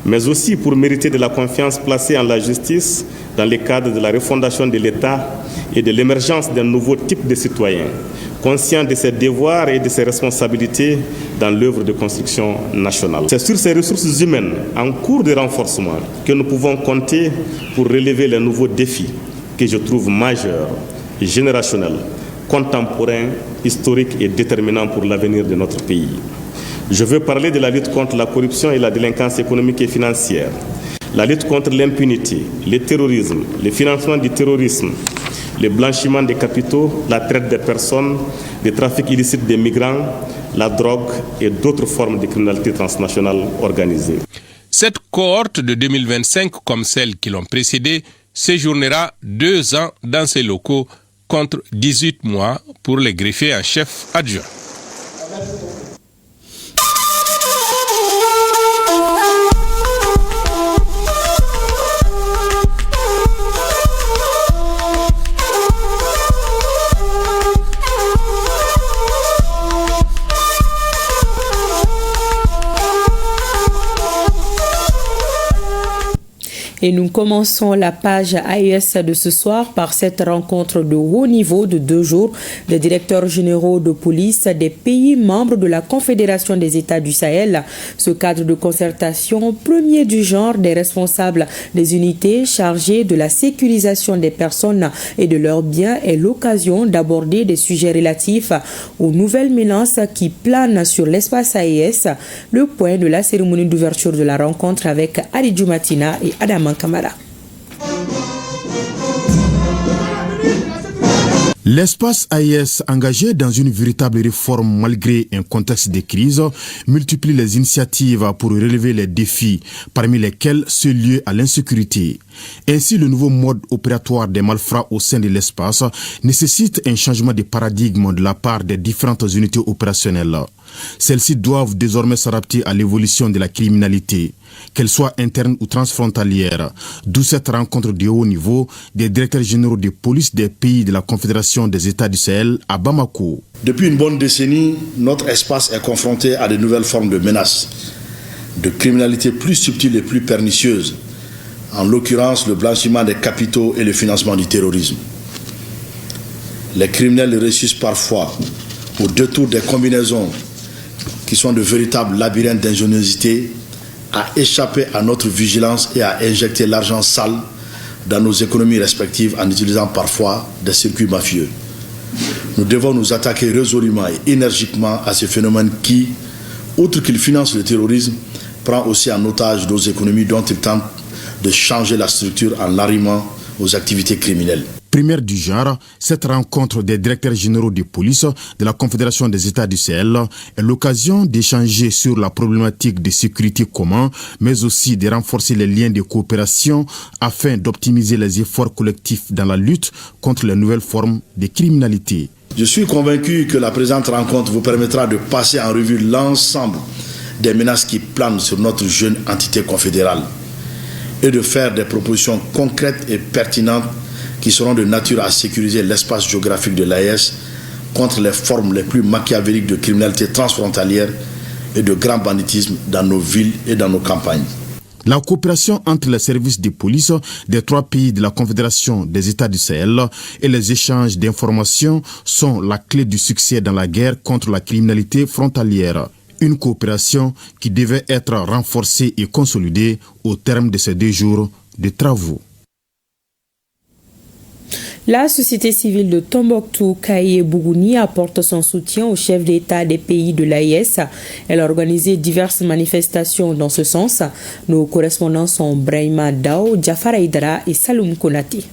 mais aussi pour mériter de la confiance placée en la justice dans le cadre de la refondation de l'État et de l'émergence d'un nouveau type de citoyen, conscient de ses devoirs et de ses responsabilités dans l'œuvre de construction nationale. C'est sur ces ressources humaines en cours de renforcement que nous pouvons compter pour relever les nouveaux défis que je trouve majeurs, générationnels, contemporain, historique et déterminant pour l'avenir de notre pays. Je veux parler de la lutte contre la corruption et la délinquance économique et financière, la lutte contre l'impunité, le terrorisme, le financement du terrorisme, le blanchiment des capitaux, la traite des personnes, le trafic illicite des migrants, la drogue et d'autres formes de criminalité transnationale organisée. Cette cohorte de 2025, comme celles qui l'ont précédée, séjournera 2 ans dans ces locaux contre 18 mois pour les greffiers en chef adjoints. Et nous commençons la page AES de ce soir par cette rencontre de haut niveau de 2 jours des directeurs généraux de police des pays membres de la Confédération des États du Sahel. Ce cadre de concertation, premier du genre des responsables des unités chargées de la sécurisation des personnes et de leurs biens, est l'occasion d'aborder des sujets relatifs aux nouvelles menaces qui planent sur l'espace AES. Le point de la cérémonie d'ouverture de la rencontre avec Aridjou Matina et Adam Kamara. L'espace AES, engagé dans une véritable réforme malgré un contexte de crise, multiplie les initiatives pour relever les défis, parmi lesquels ceux liés à l'insécurité. Ainsi, le nouveau mode opératoire des malfrats au sein de l'espace nécessite un changement de paradigme de la part des différentes unités opérationnelles. Celles-ci doivent désormais s'adapter à l'évolution de la criminalité, qu'elle soit interne ou transfrontalière, d'où cette rencontre de haut niveau des directeurs généraux de police des pays de la Confédération des États du Sahel à Bamako. Depuis une bonne décennie, notre espace est confronté à de nouvelles formes de menaces, de criminalité plus subtiles et plus pernicieuses, en l'occurrence le blanchiment des capitaux et le financement du terrorisme. Les criminels réussissent parfois, au détour des combinaisons qui sont de véritables labyrinthes d'ingéniosité, à échapper à notre vigilance et à injecter l'argent sale dans nos économies respectives en utilisant parfois des circuits mafieux. Nous devons nous attaquer résolument et énergiquement à ce phénomène qui, outre qu'il finance le terrorisme, prend aussi en otage nos économies dont il tente de changer la structure en l'arrimant aux activités criminelles. Première du genre, cette rencontre des directeurs généraux de police de la Confédération des États du Sahel est l'occasion d'échanger sur la problématique de sécurité commune, mais aussi de renforcer les liens de coopération afin d'optimiser les efforts collectifs dans la lutte contre les nouvelles formes de criminalité. Je suis convaincu que la présente rencontre vous permettra de passer en revue l'ensemble des menaces qui planent sur notre jeune entité confédérale et de faire des propositions concrètes et pertinentes qui seront de nature à sécuriser l'espace géographique de l'AES contre les formes les plus machiavéliques de criminalité transfrontalière et de grand banditisme dans nos villes et dans nos campagnes. La coopération entre les services de police des 3 pays de la Confédération des États du Sahel et les échanges d'informations sont la clé du succès dans la guerre contre la criminalité frontalière. Une coopération qui devait être renforcée et consolidée au terme de ces 2 jours de travaux. La société civile de Tombouctou, Kaye Bougouni, apporte son soutien au chef d'État des pays de l'AES. Elle a organisé diverses manifestations dans ce sens. Nos correspondants sont Brahima Dao, Jafar Aïdara et Saloum Konati.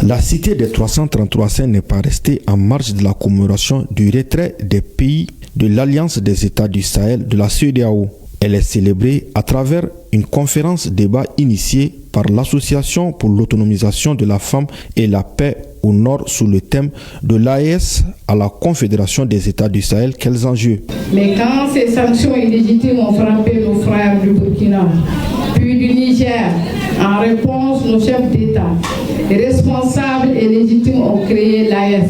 La cité des 333 Saints n'est pas restée en marge de la commémoration du retrait des pays de l'Alliance des États du Sahel de la CEDEAO. Elle est célébrée à travers une conférence débat initiée par l'Association pour l'autonomisation de la femme et la paix au Nord sous le thème de l'AES à la Confédération des États du Sahel. Quels enjeux? Mais quand ces sanctions illégitimes ont frappé nos frères du Burkina, puis du Niger, en réponse, nos chefs d'État, les responsables et légitimes ont créé l'AES.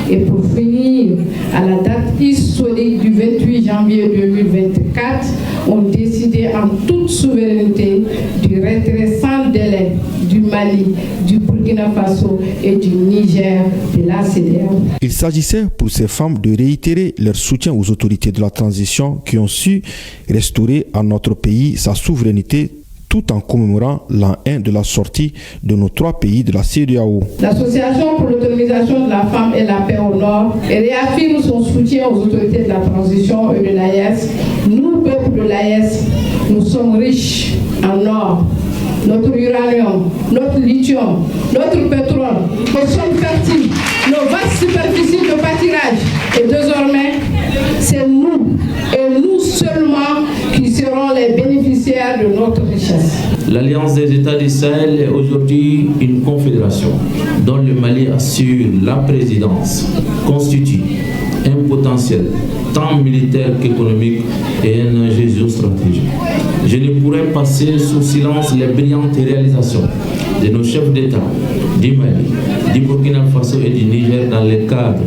Et pour finir, à la date historique du 28 janvier 2024, ont décidé en toute souveraineté du retrait sans délai du Mali, du Burkina Faso et du Niger de la CEDEAO. Il s'agissait pour ces femmes de réitérer leur soutien aux autorités de la transition qui ont su restaurer à notre pays sa souveraineté tout en commémorant l'an 1 de la sortie de nos 3 pays de la CEDEAO. L'Association pour l'autonomisation de la femme et la paix au Nord réaffirme son soutien aux autorités de la transition et de l'AES. Nous, peuple de l'AES, nous sommes riches en or. Notre uranium, notre lithium, notre pétrole, nos sols fertiles, nos vastes superficies de pâturage. Et désormais, c'est nous, et nous seulement, qui serons les bénéficiaires de notre richesse. L'Alliance des États du Sahel est aujourd'hui une confédération dont le Mali assure la présidence, constitue un potentiel tant militaire qu'économique et un enjeu géostratégique. Je ne pourrais passer sous silence les brillantes réalisations de nos chefs d'État du Mali, du Burkina Faso et du Niger dans le cadre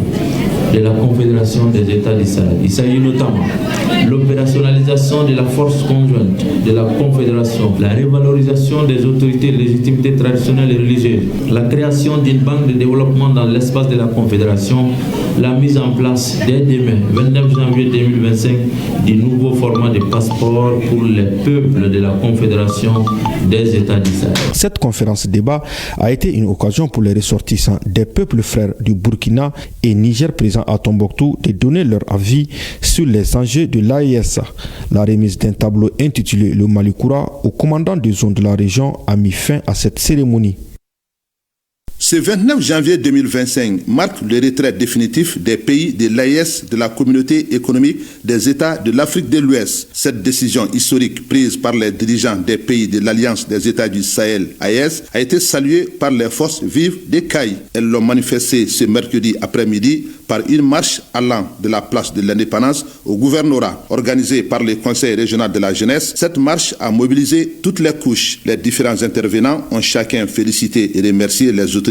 de la Confédération des États du Sahel. Il s'agit notamment de l'opérationnalisation de la force conjointe de la Confédération, la révalorisation des autorités de légitimité traditionnelle et religieuse, la création d'une banque de développement dans l'espace de la Confédération, la mise en place dès demain, 29 janvier 2025, du nouveau format de passeport pour les peuples de la Confédération des États du Sahel. Cette conférence débat a été une occasion pour les ressortissants des peuples frères du Burkina et Niger présents à Tombouctou de donner leur avis sur les enjeux de l'AES. La remise d'un tableau intitulé Le Malikoura au commandant de zone de la région a mis fin à cette cérémonie. Ce 29 janvier 2025 marque le retrait définitif des pays de l'AES de la Communauté économique des États de l'Afrique de l'Ouest. Cette décision historique prise par les dirigeants des pays de l'Alliance des États du Sahel, AES, a été saluée par les forces vives des CAI. Elles l'ont manifesté ce mercredi après-midi par une marche allant de la place de l'Indépendance au gouvernorat. Organisée par le Conseil régional de la jeunesse, cette marche a mobilisé toutes les couches. Les différents intervenants ont chacun félicité et remercié les autorités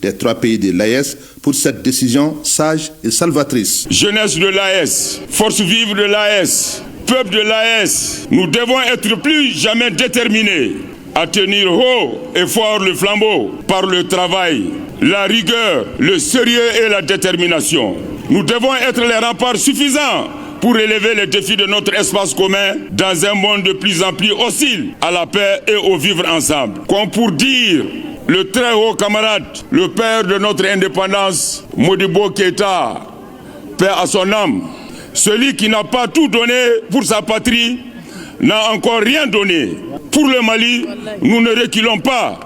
des 3 pays de l'AES pour cette décision sage et salvatrice. Jeunesse de l'AES, force vive de l'AES, peuple de l'AES, nous devons être plus jamais déterminés à tenir haut et fort le flambeau par le travail, la rigueur, le sérieux et la détermination. Nous devons être les remparts suffisants pour élever les défis de notre espace commun dans un monde de plus en plus hostile à la paix et au vivre ensemble. Comme pour dire le très haut camarade, le père de notre indépendance, Modibo Keïta, paix à son âme, celui qui n'a pas tout donné pour sa patrie, n'a encore rien donné. Pour le Mali, nous ne reculons pas.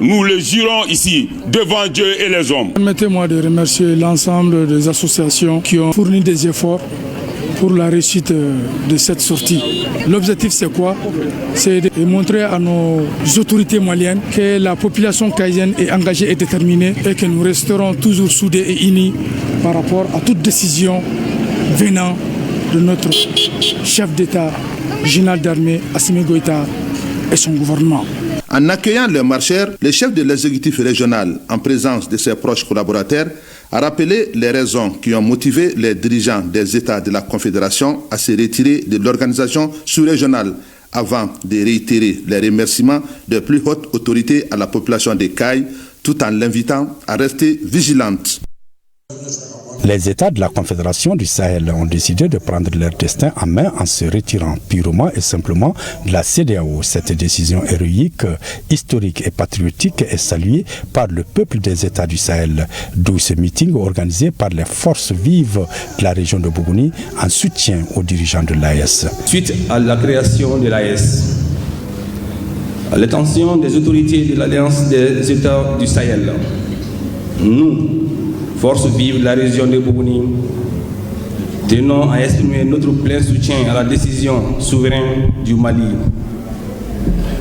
Nous le jurons ici, devant Dieu et les hommes. Permettez-moi de remercier l'ensemble des associations qui ont fourni des efforts pour la réussite de cette sortie. L'objectif, c'est quoi? C'est de montrer à nos autorités maliennes que la population caïenne est engagée et déterminée et que nous resterons toujours soudés et unis par rapport à toute décision venant de notre chef d'État, général d'armée Assimi Goïta et son gouvernement. En accueillant les marcheurs, le chef de l'exécutif régional, en présence de ses proches collaborateurs, a rappelé les raisons qui ont motivé les dirigeants des États de la Confédération à se retirer de l'organisation sous-régionale avant de réitérer les remerciements des plus hautes autorités à la population des CAI, tout en l'invitant à rester vigilante. Les États de la Confédération du Sahel ont décidé de prendre leur destin en main en se retirant purement et simplement de la CEDEAO. Cette décision héroïque, historique et patriotique est saluée par le peuple des États du Sahel, d'où ce meeting organisé par les forces vives de la région de Bougouni en soutien aux dirigeants de l'AES. Suite à la création de l'AES, à l'attention des autorités de l'Alliance des États du Sahel, nous, force vive de la région de Bougouni, tenons à exprimer notre plein soutien à la décision souveraine du Mali,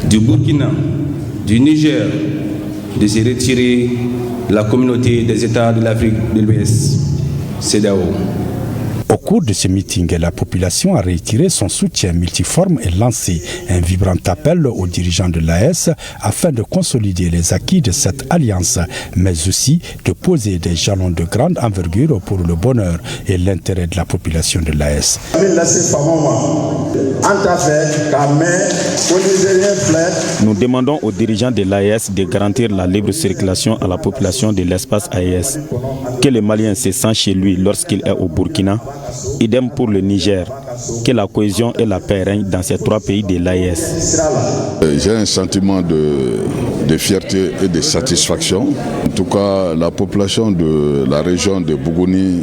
du Burkina, du Niger de se retirer de la communauté des États de l'Afrique de l'Ouest, CEDEAO. Au cours de ce meeting, la population a retiré son soutien multiforme et lancé un vibrant appel aux dirigeants de l'AES afin de consolider les acquis de cette alliance, mais aussi de poser des jalons de grande envergure pour le bonheur et l'intérêt de la population de l'AES. Nous demandons aux dirigeants de l'AES de garantir la libre circulation à la population de l'espace AES. Que le Malien se sent chez lui lorsqu'il est au Burkina, Idem pour le Niger. Que la cohésion et la paix règnent dans ces 3 pays de l'AES. J'ai un sentiment de fierté et de satisfaction. En tout cas, la population de la région de Bougouni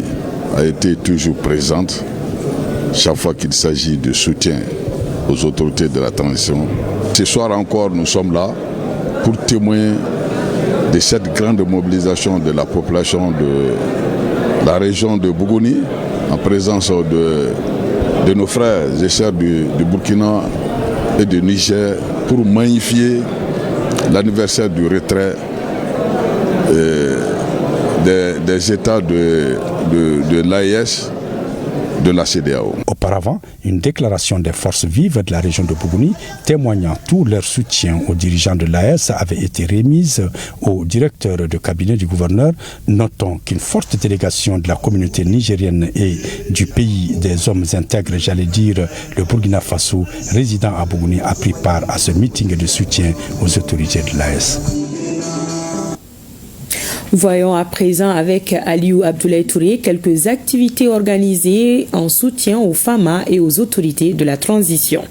a été toujours présente chaque fois qu'il s'agit de soutien aux autorités de la transition. Ce soir encore, nous sommes là pour témoigner de cette grande mobilisation de la population de la région de Bougouni en présence de nos frères et sœurs du Burkina et du Niger pour magnifier l'anniversaire du retrait des États de l'AES de la CEDEAO. Auparavant, une déclaration des forces vives de la région de Bougouni témoignant tout leur soutien aux dirigeants de l'AES avait été remise au directeur de cabinet du gouverneur. Notons qu'une forte délégation de la communauté nigérienne et du pays des hommes intègres, j'allais dire le Burkina Faso, résidant à Bougouni, a pris part à ce meeting de soutien aux autorités de l'AES. Voyons à présent avec Aliou Abdoulaye Touré quelques activités organisées en soutien aux FAMA et aux autorités de la transition.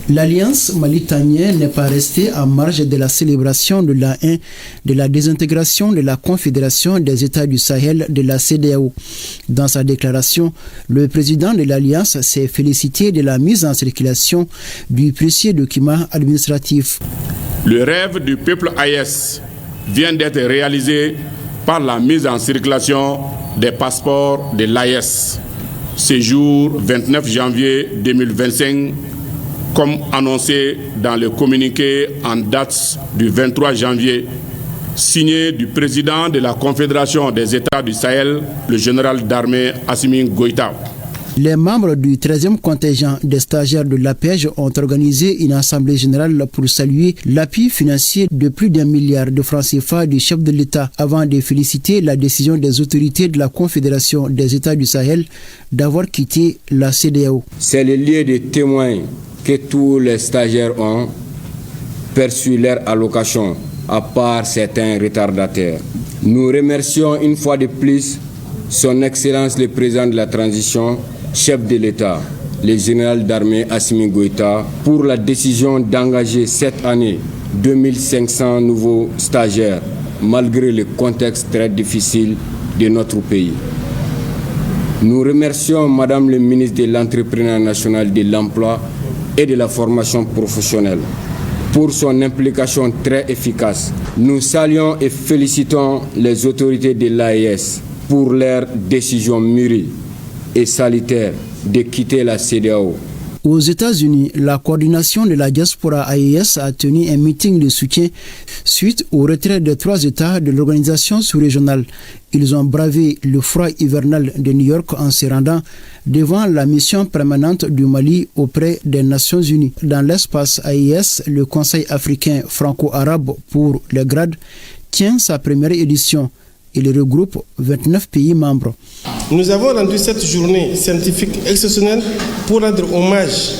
L'Alliance malitanienne n'est pas restée en marge de la célébration de l'an 1 de la désintégration de la Confédération des États du Sahel de la CEDEAO. Dans sa déclaration, le président de l'Alliance s'est félicité de la mise en circulation du précieux document administratif. Le rêve du peuple AES vient d'être réalisé par la mise en circulation des passeports de l'AES. Ce jour 29 janvier 2025, comme annoncé dans le communiqué en date du 23 janvier, signé du président de la Confédération des États du Sahel, le général d'armée Assimi Goïta. Les membres du 13e contingent des stagiaires de l'APEJ ont organisé une assemblée générale pour saluer l'appui financier de plus d'1 milliard de francs CFA du chef de l'État avant de féliciter la décision des autorités de la Confédération des États du Sahel d'avoir quitté la CEDEAO. C'est le lieu de témoin que tous les stagiaires ont perçu leur allocation, à part certains retardataires. Nous remercions une fois de plus Son Excellence le Président de la Transition, chef de l'État, le général d'armée Assimi Goïta, pour la décision d'engager cette année 2500 nouveaux stagiaires, malgré le contexte très difficile de notre pays. Nous remercions Madame le ministre de l'Entrepreneuriat national, de l'Emploi et de la formation professionnelle pour son implication très efficace. Nous saluons et félicitons les autorités de l'AES pour leur décision mûrie et salutaire de quitter la CEDEAO. Aux États-Unis, la coordination de la diaspora AES a tenu un meeting de soutien suite au retrait des 3 États de l'organisation sous-régionale. Ils ont bravé le froid hivernal de New York en se rendant devant la mission permanente du Mali auprès des Nations Unies. Dans l'espace AES, le Conseil africain franco-arabe pour les grades tient sa première édition. Il regroupe 29 pays membres. Nous avons rendu cette journée scientifique exceptionnelle pour rendre hommage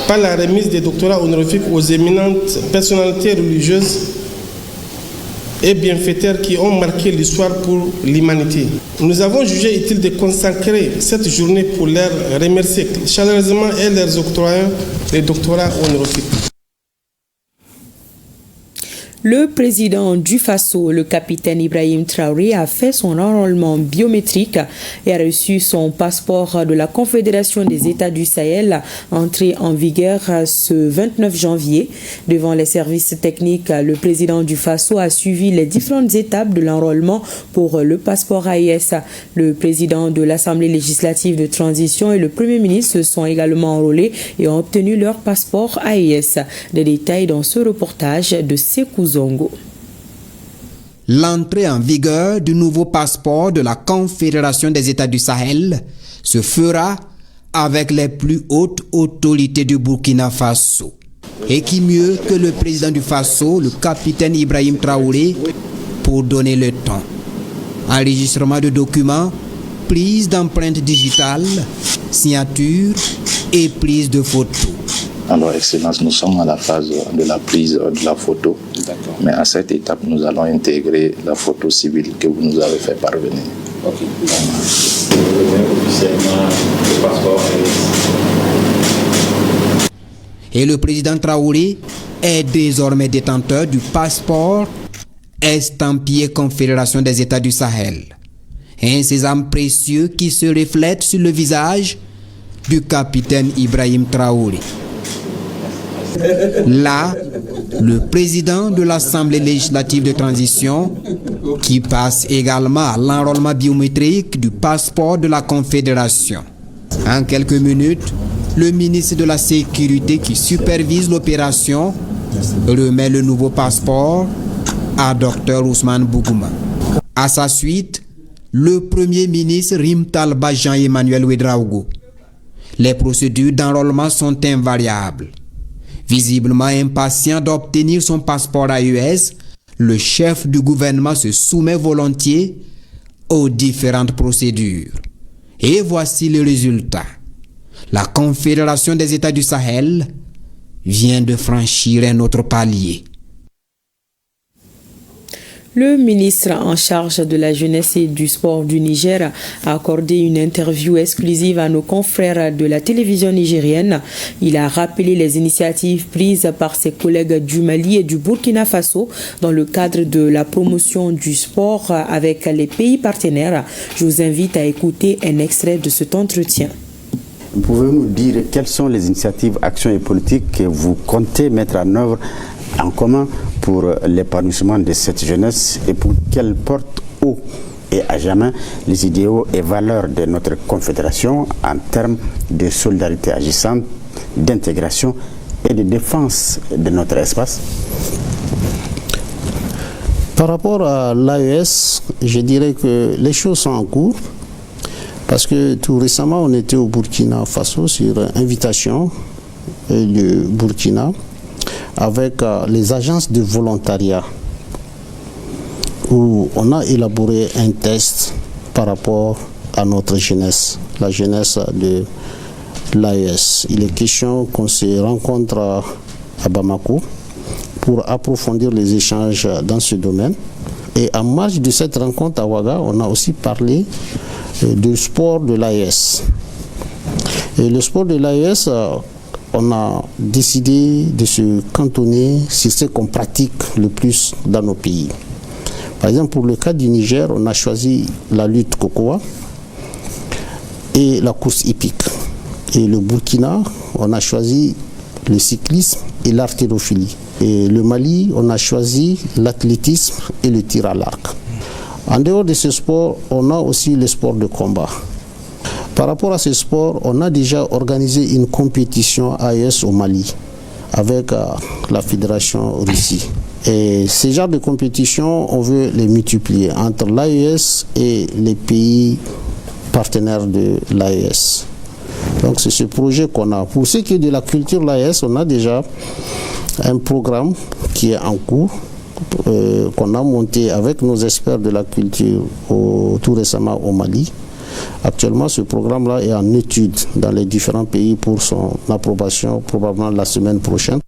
par la remise des doctorats honorifiques aux éminentes personnalités religieuses et bienfaiteurs qui ont marqué l'histoire pour l'humanité. Nous avons jugé utile de consacrer cette journée pour leur remercier chaleureusement et leurs octroyants des doctorats honorifiques. Le président du Faso, le capitaine Ibrahim Traoré, a fait son enrôlement biométrique et a reçu son passeport de la Confédération des États du Sahel, entré en vigueur ce 29 janvier. Devant les services techniques, le président du Faso a suivi les différentes étapes de l'enrôlement pour le passeport AES. Le président de l'Assemblée législative de transition et le Premier ministre se sont également enrôlés et ont obtenu leur passeport AES. Des détails dans ce reportage de Sekou Zongo. L'entrée en vigueur du nouveau passeport de la Confédération des États du Sahel se fera avec les plus hautes autorités du Burkina Faso. Et qui mieux que le président du Faso, le capitaine Ibrahim Traoré, pour donner le temps. Enregistrement de documents, prise d'empreintes digitales, signature et prise de photos. Alors, Excellence, nous sommes à la phase de la prise de la photo. Mais à cette étape, nous allons intégrer la photo civile que vous nous avez fait parvenir. Ok. Je remets officiellement le passeport. Et le président Traoré est désormais détenteur du passeport estampillé Confédération des États du Sahel. Un sésame précieux qui se reflète sur le visage du capitaine Ibrahim Traoré. Là, le président de l'Assemblée législative de transition, qui passe également à l'enrôlement biométrique du passeport de la Confédération. En quelques minutes, le ministre de la Sécurité qui supervise l'opération remet le nouveau passeport à Dr Ousmane Bougouma. À sa suite, le Premier ministre Rim Talba Jean-Emmanuel Ouedraogo. Les procédures d'enrôlement sont invariables. Visiblement impatient d'obtenir son passeport AES, le chef du gouvernement se soumet volontiers aux différentes procédures. Et voici le résultat. La Confédération des États du Sahel vient de franchir un autre palier. Le ministre en charge de la jeunesse et du sport du Niger a accordé une interview exclusive à nos confrères de la télévision nigérienne. Il a rappelé les initiatives prises par ses collègues du Mali et du Burkina Faso dans le cadre de la promotion du sport avec les pays partenaires. Je vous invite à écouter un extrait de cet entretien. Pouvez-vous nous dire quelles sont les initiatives, actions et politiques que vous comptez mettre en œuvre en commun pour l'épanouissement de cette jeunesse et pour qu'elle porte haut et à jamais les idéaux et valeurs de notre confédération en termes de solidarité agissante, d'intégration et de défense de notre espace? Par rapport à l'AES, je dirais que les choses sont en cours parce que tout récemment on était au Burkina Faso sur invitation du Burkina avec les agences de volontariat où on a élaboré un test par rapport à notre jeunesse, la jeunesse de l'AES. Il est question qu'on se rencontre à Bamako pour approfondir les échanges dans ce domaine. Et en marge de cette rencontre à Ouaga, on a aussi parlé du sport de l'AES. Et le sport de l'AES, on a décidé de se cantonner sur ce qu'on pratique le plus dans nos pays. Par exemple, pour le cas du Niger, on a choisi la lutte cocoa et la course hippique. Et le Burkina, on a choisi le cyclisme et l'haltérophilie. Et le Mali, on a choisi l'athlétisme et le tir à l'arc. En dehors de ce sport, on a aussi le sport de combat. Par rapport à ce sport, on a déjà organisé une compétition AES au Mali avec la Fédération Russie. Et ces genres de compétitions, on veut les multiplier entre l'AES et les pays partenaires de l'AES. Donc c'est ce projet qu'on a. Pour ce qui est de la culture l'AES, on a déjà un programme qui est en cours, qu'on a monté avec nos experts de la culture tout récemment au Mali. Actuellement, ce programme-là est en étude dans les différents pays pour son approbation probablement la semaine prochaine.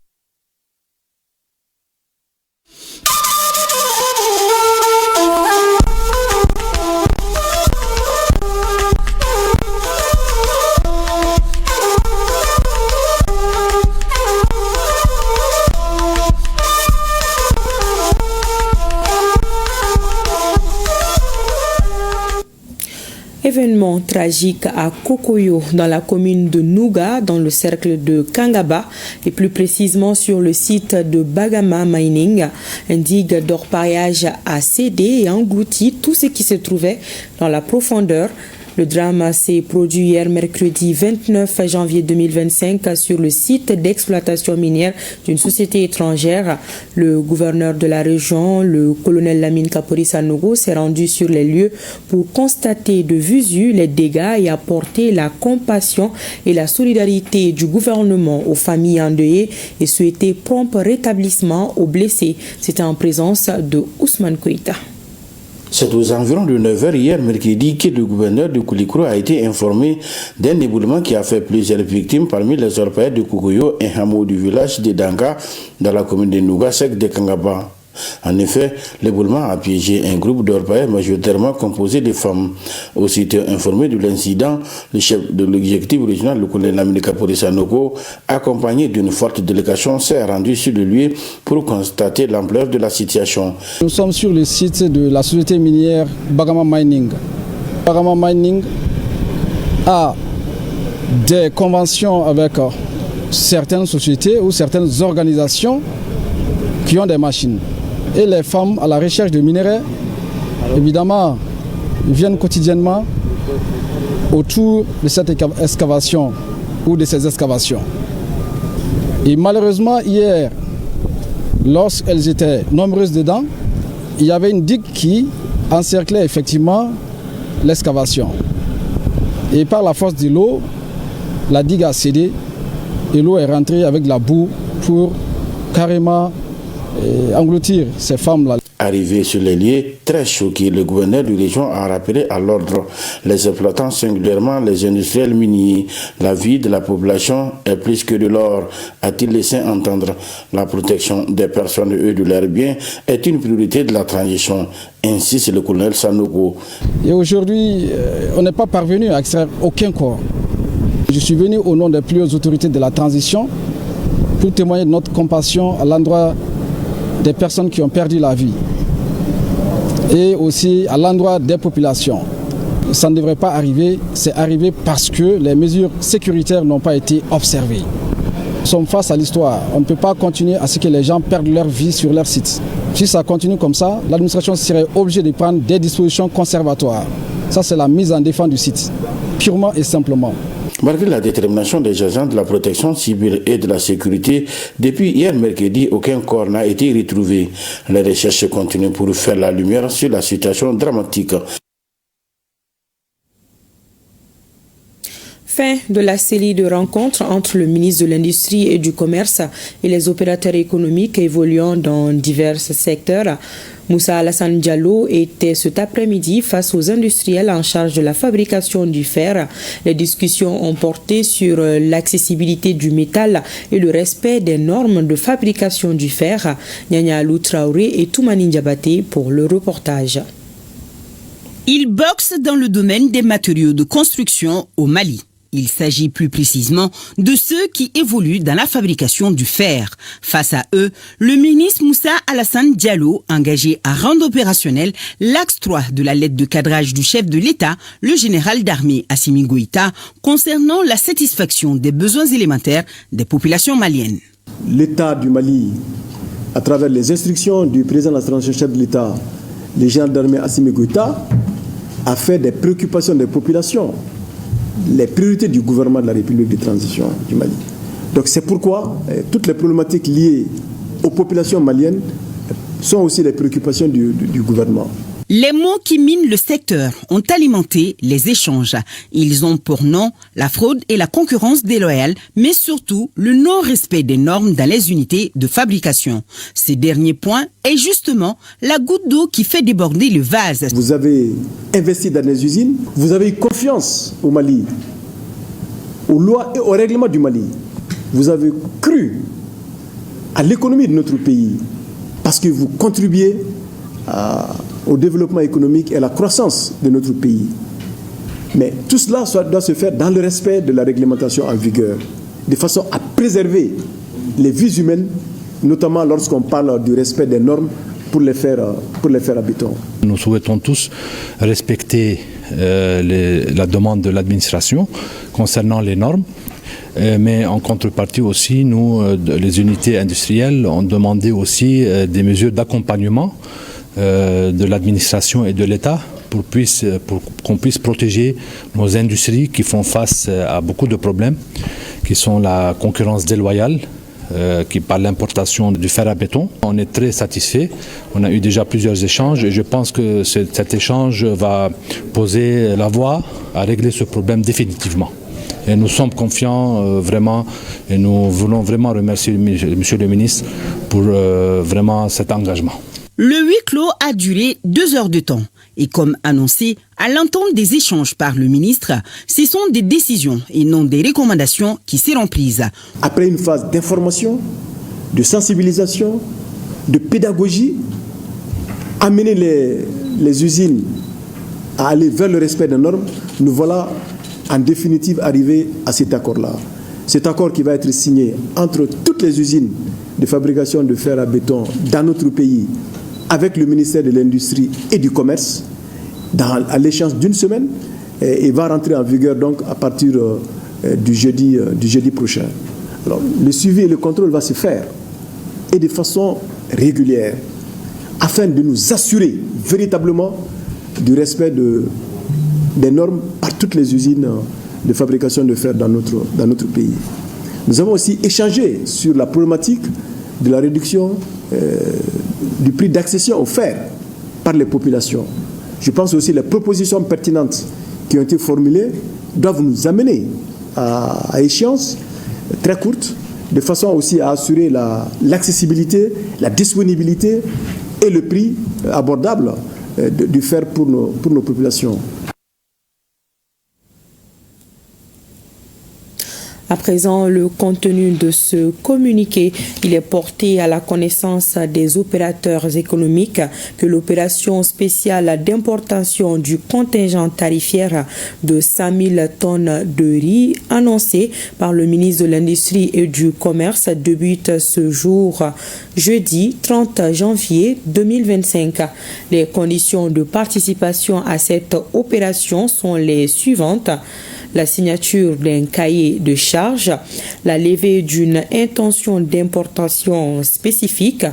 Événement tragique à Kokoyo, dans la commune de Nouga, dans le cercle de Kangaba, et plus précisément sur le site de Bagama Mining. Un digue d'orpaillage a cédé et englouti tout ce qui se trouvait dans la profondeur. Le drame s'est produit hier mercredi 29 janvier 2025 sur le site d'exploitation minière d'une société étrangère. Le gouverneur de la région, le colonel Lamine Kapori Sanogo, s'est rendu sur les lieux pour constater de visu les dégâts et apporter la compassion et la solidarité du gouvernement aux familles endeuillées et souhaiter prompt rétablissement aux blessés. C'était en présence de Ousmane Koïta. C'est aux environs de 9h hier mercredi que le gouverneur de Koulikoro a été informé d'un éboulement qui a fait plusieurs victimes parmi les orpailleurs de Kokoyo, un hameau du village de Danga dans la commune de Nouga, sec de Kangaba. En effet, l'éboulement a piégé un groupe d'orpailleurs majoritairement composé de femmes. Aussitôt informé de l'incident, le chef de l'exécutif régional, le colonel Aminika Sanoko, accompagné d'une forte délégation, s'est rendu sur le lieu pour constater l'ampleur de la situation. Nous sommes sur le site de la société minière Bagama Mining. Bagama Mining a des conventions avec certaines sociétés ou certaines organisations qui ont des machines. Et les femmes à la recherche de minerais, évidemment, viennent quotidiennement autour de cette excavation ou de ces excavations. Et malheureusement, hier, lorsqu'elles étaient nombreuses dedans, il y avait une digue qui encerclait effectivement l'excavation. Et par la force de l'eau, la digue a cédé et l'eau est rentrée avec la boue pour carrément engloutir ces femmes-là. Arrivé sur les lieux, très choqué, le gouverneur de région a rappelé à l'ordre les exploitants, singulièrement les industriels miniers. La vie de la population est plus que de l'or, a-t-il laissé entendre. La protection des personnes et de leurs biens est une priorité de la transition, insiste le colonel Sanoko. Et aujourd'hui, on n'est pas parvenu à extraire aucun corps. Je suis venu au nom des plus hautes autorités de la transition pour témoigner de notre compassion à l'endroit des personnes qui ont perdu la vie et aussi à l'endroit des populations. Ça ne devrait pas arriver, c'est arrivé parce que les mesures sécuritaires n'ont pas été observées. Nous sommes face à l'histoire, on ne peut pas continuer à ce que les gens perdent leur vie sur leur site. Si ça continue comme ça, l'administration serait obligée de prendre des dispositions conservatoires. Ça, c'est la mise en défense du site, purement et simplement. Malgré la détermination des agents de la protection civile et de la sécurité, depuis hier mercredi, aucun corps n'a été retrouvé. Les recherches continuent pour faire la lumière sur la situation dramatique. Fin de la série de rencontres entre le ministre de l'Industrie et du Commerce et les opérateurs économiques évoluant dans divers secteurs. Moussa Alassane Diallo était cet après-midi face aux industriels en charge de la fabrication du fer. Les discussions ont porté sur l'accessibilité du métal et le respect des normes de fabrication du fer. Nyanya Alou Traoré et Toumani Ndiabaté pour le reportage. Il boxe dans le domaine des matériaux de construction au Mali. Il s'agit plus précisément de ceux qui évoluent dans la fabrication du fer. Face à eux, le ministre Moussa Alassane Diallo, engagé à rendre opérationnel l'axe 3 de la lettre de cadrage du chef de l'État, le général d'armée Assimi Goïta, concernant la satisfaction des besoins élémentaires des populations maliennes. L'État du Mali, à travers les instructions du président de la transition chef de l'État, le général d'armée Assimi Goïta, a fait des préoccupations des populations les priorités du gouvernement de la République de transition du Mali. Donc c'est pourquoi toutes les problématiques liées aux populations maliennes sont aussi les préoccupations du gouvernement. Les mots qui minent le secteur ont alimenté les échanges. Ils ont pour nom la fraude et la concurrence déloyale, mais surtout le non-respect des normes dans les unités de fabrication. Ce dernier point est justement la goutte d'eau qui fait déborder le vase. Vous avez investi dans des usines, vous avez eu confiance au Mali, aux lois et aux règlements du Mali. Vous avez cru à l'économie de notre pays parce que vous contribuez au développement économique et à la croissance de notre pays. Mais tout cela doit se faire dans le respect de la réglementation en vigueur, de façon à préserver les vies humaines, notamment lorsqu'on parle du respect des normes pour les faire habitants. Nous souhaitons tous respecter la demande de l'administration concernant les normes. Mais en contrepartie aussi, nous, les unités industrielles, ont demandé aussi des mesures d'accompagnement de l'administration et de l'État pour qu'on puisse protéger nos industries qui font face à beaucoup de problèmes, qui sont la concurrence déloyale, qui par l'importation du fer à béton. On est très satisfait. On a eu déjà plusieurs échanges et je pense que cet échange va poser la voie à régler ce problème définitivement. Et nous sommes confiants vraiment et nous voulons vraiment remercier Monsieur le ministre pour vraiment cet engagement. Le huis clos a duré 2 heures de temps. Et comme annoncé, à l'entente des échanges par le ministre, ce sont des décisions et non des recommandations qui seront prises. Après une phase d'information, de sensibilisation, de pédagogie, amener les usines à aller vers le respect des normes, nous voilà en définitive arrivés à cet accord-là. Cet accord qui va être signé entre toutes les usines de fabrication de fer à béton dans notre pays avec le ministère de l'Industrie et du Commerce à l'échéance d'une semaine et va rentrer en vigueur donc à partir du jeudi prochain. Alors, le suivi et le contrôle va se faire et de façon régulière afin de nous assurer véritablement du respect des normes par toutes les usines de fabrication de fer dans notre pays. Nous avons aussi échangé sur la problématique de la réduction du prix d'accession au fer par les populations. Je pense aussi que les propositions pertinentes qui ont été formulées doivent nous amener à échéance très courte, de façon aussi à assurer l'accessibilité, la disponibilité et le prix abordable du fer pour nos populations. À présent, le contenu de ce communiqué, il est porté à la connaissance des opérateurs économiques que l'opération spéciale d'importation du contingent tarifaire de 100 000 tonnes de riz annoncée par le ministre de l'Industrie et du Commerce débute ce jour, jeudi 30 janvier 2025. Les conditions de participation à cette opération sont les suivantes. La signature d'un cahier de charges, la levée d'une intention d'importation spécifique.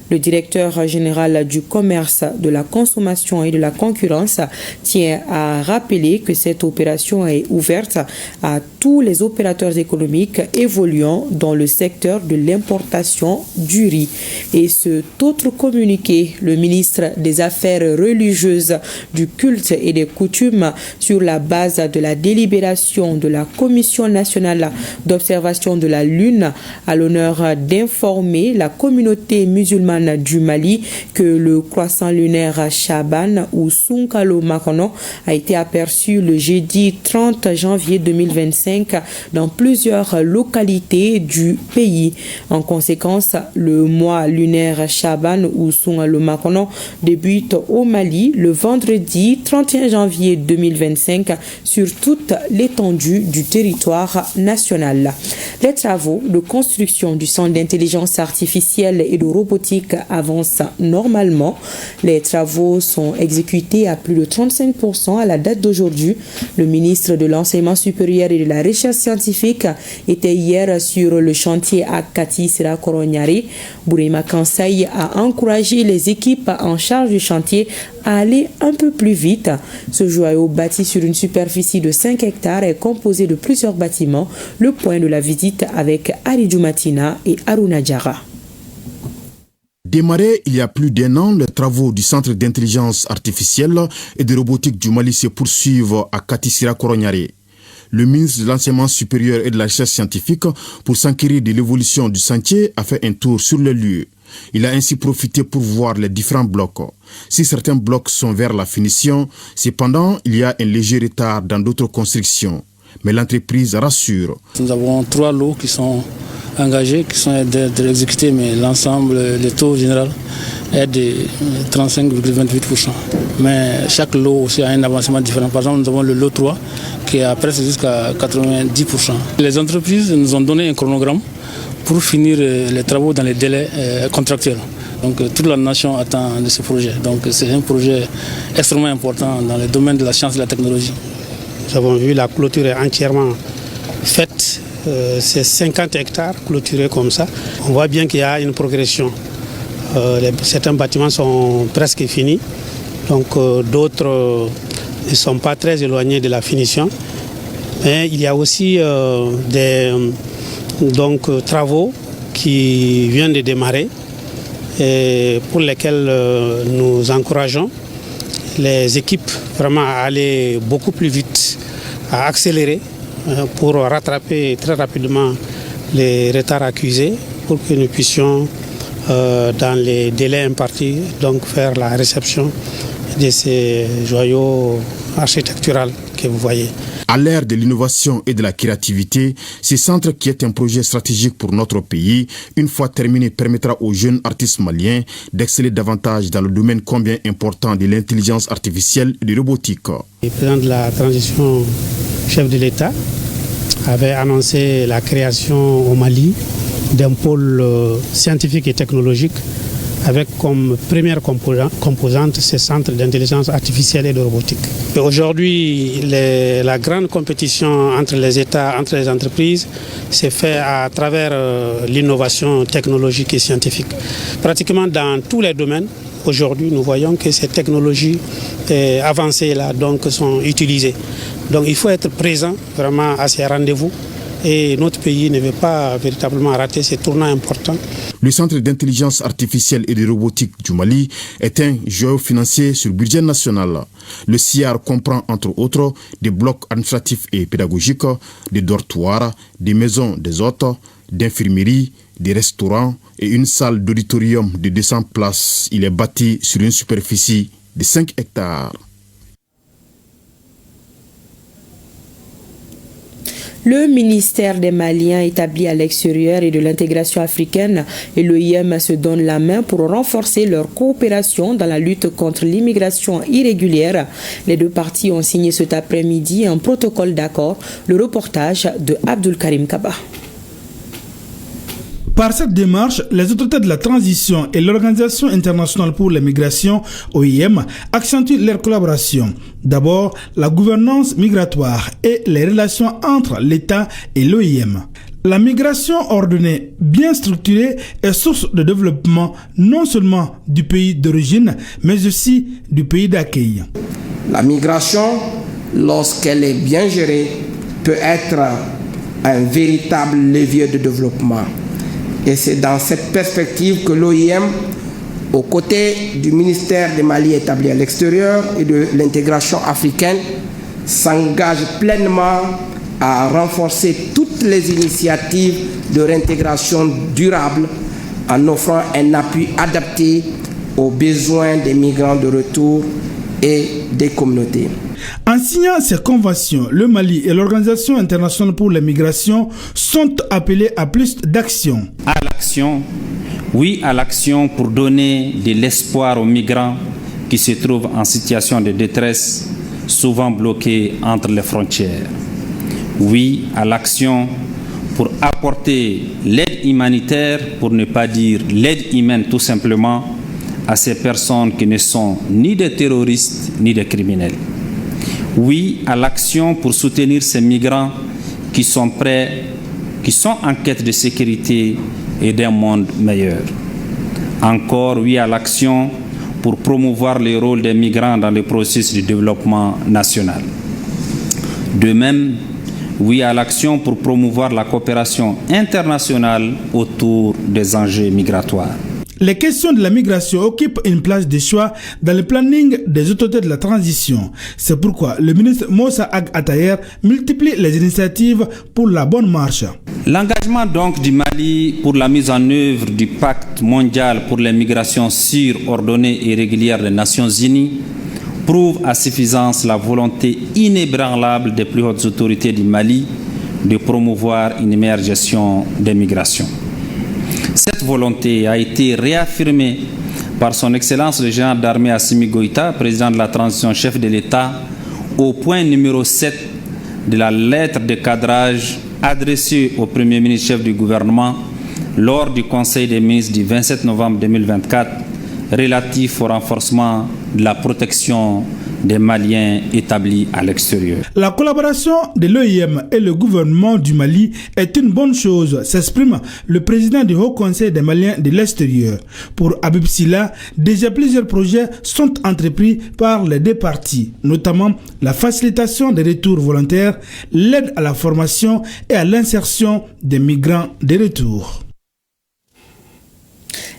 Le directeur général du commerce, de la consommation et de la concurrence tient à rappeler que cette opération est ouverte à tous les opérateurs économiques évoluant dans le secteur de l'importation du riz. Et cet autre communiqué, le ministre des Affaires religieuses, du culte et des coutumes, sur la base de la délibération de la Commission nationale d'observation de la Lune, a l'honneur d'informer la communauté musulmane du Mali que le croissant lunaire Chaban ou Sunkalo Makono a été aperçu le jeudi 30 janvier 2025 dans plusieurs localités du pays. En conséquence, le mois lunaire Chaban ou Sunkalo Makono débute au Mali le vendredi 31 janvier 2025 sur toute l'étendue du territoire national. Les travaux de construction du centre d'intelligence artificielle et de robotique avancent normalement. Les travaux sont exécutés à plus de 35% à la date d'aujourd'hui. Le ministre de l'Enseignement supérieur et de la Recherche scientifique était hier sur le chantier à Kati Sira Koronyari. Bourema Kansai a encouragé les équipes en charge du chantier à aller un peu plus vite. Ce joyau bâti sur une superficie de 5 hectares est composé de plusieurs bâtiments. Le point de la visite avec Aridou Matina et Aruna Djara. Démarré il y a plus d'1 an, les travaux du Centre d'intelligence artificielle et de robotique du Mali se poursuivent à Katisira Koronyari. Le ministre de l'Enseignement supérieur et de la Recherche scientifique, pour s'enquérir de l'évolution du chantier, a fait un tour sur le lieu. Il a ainsi profité pour voir les différents blocs. Si certains blocs sont vers la finition, cependant, il y a un léger retard dans d'autres constructions. Mais l'entreprise rassure. Nous avons 3 lots qui sont engagés, qui sont exécutés, mais l'ensemble, le taux général est de 35,28%. Mais chaque lot aussi a un avancement différent. Par exemple, nous avons le lot 3 qui a presque jusqu'à 90%. Les entreprises nous ont donné un chronogramme pour finir les travaux dans les délais contractuels. Donc toute la nation attend de ce projet. Donc c'est un projet extrêmement important dans le domaine de la science et de la technologie. Nous avons vu la clôture est entièrement faite. C'est 50 hectares clôturés comme ça. On voit bien qu'il y a une progression. Certains bâtiments sont presque finis. Donc d'autres ne sont pas très éloignés de la finition. Mais il y a aussi des travaux qui viennent de démarrer et pour lesquels nous encourageons les équipes vraiment à aller beaucoup plus vite, à accélérer pour rattraper très rapidement les retards accusés pour que nous puissions dans les délais impartis donc faire la réception de ces joyaux architecturaux que vous voyez. À l'ère de l'innovation et de la créativité, ce centre qui est un projet stratégique pour notre pays, une fois terminé, permettra aux jeunes artistes maliens d'exceller davantage dans le domaine combien important de l'intelligence artificielle et de robotique. Le président de la transition, chef de l'État, avait annoncé la création au Mali d'un pôle scientifique et technologique avec comme première composante ces centres d'intelligence artificielle et de robotique. Aujourd'hui, la grande compétition entre les États, entre les entreprises, s'est faite à travers l'innovation technologique et scientifique. Pratiquement dans tous les domaines, aujourd'hui, nous voyons que ces technologies avancées là, donc, sont utilisées. Donc il faut être présent vraiment à ces rendez-vous. Et notre pays ne veut pas véritablement rater ces tournants importants. Le Centre d'intelligence artificielle et de robotique du Mali est un joyau financier sur le budget national. Le CIAR comprend entre autres des blocs administratifs et pédagogiques, des dortoirs, des maisons des hôtes, d'infirmeries, des restaurants et une salle d'auditorium de 200 places. Il est bâti sur une superficie de 5 hectares. Le ministère des Maliens établis à l'extérieur et de l'intégration africaine et l'OIM se donnent la main pour renforcer leur coopération dans la lutte contre l'immigration irrégulière. Les deux parties ont signé cet après-midi un protocole d'accord. Le reportage de Abdul Karim Kaba. Par cette démarche, les autorités de la transition et l'Organisation internationale pour les migrations, OIM, accentuent leur collaboration. D'abord, la gouvernance migratoire et les relations entre l'État et l'OIM. La migration ordonnée, bien structurée, est source de développement non seulement du pays d'origine, mais aussi du pays d'accueil. La migration, lorsqu'elle est bien gérée, peut être un véritable levier de développement. Et c'est dans cette perspective que l'OIM, aux côtés du ministère des Mali établi à l'extérieur et de l'intégration africaine, s'engage pleinement à renforcer toutes les initiatives de réintégration durable en offrant un appui adapté aux besoins des migrants de retour et des communautés. En signant ces conventions, le Mali et l'Organisation internationale pour les migrations sont appelés à plus d'action. À l'action, oui à l'action pour donner de l'espoir aux migrants qui se trouvent en situation de détresse, souvent bloqués entre les frontières. Oui à l'action pour apporter l'aide humanitaire, pour ne pas dire l'aide humaine tout simplement, à ces personnes qui ne sont ni des terroristes ni des criminels. Oui à l'action pour soutenir ces migrants qui sont prêts, qui sont en quête de sécurité et d'un monde meilleur. Encore oui à l'action pour promouvoir le rôle des migrants dans le processus de développement national. De même, oui à l'action pour promouvoir la coopération internationale autour des enjeux migratoires. Les questions de la migration occupent une place de choix dans le planning des autorités de la transition. C'est pourquoi le ministre Moussa Ag Atayer multiplie les initiatives pour la bonne marche. L'engagement donc du Mali pour la mise en œuvre du pacte mondial pour les migrations sûres, ordonnées et régulières des Nations Unies prouve à suffisance la volonté inébranlable des plus hautes autorités du Mali de promouvoir une meilleure gestion des migrations. Cette volonté a été réaffirmée par son Excellence le général d'armée Assimi Goïta, président de la transition, chef de l'État, au point numéro 7 de la lettre de cadrage adressée au Premier ministre chef du gouvernement lors du Conseil des ministres du 27 novembre 2024 relatif au renforcement de la protection des Maliens établis à l'extérieur. La collaboration de l'OIM et le gouvernement du Mali est une bonne chose, s'exprime le président du Haut Conseil des Maliens de l'extérieur. Pour Habib Silla, déjà plusieurs projets sont entrepris par les deux parties, notamment la facilitation des retours volontaires, l'aide à la formation et à l'insertion des migrants de retour.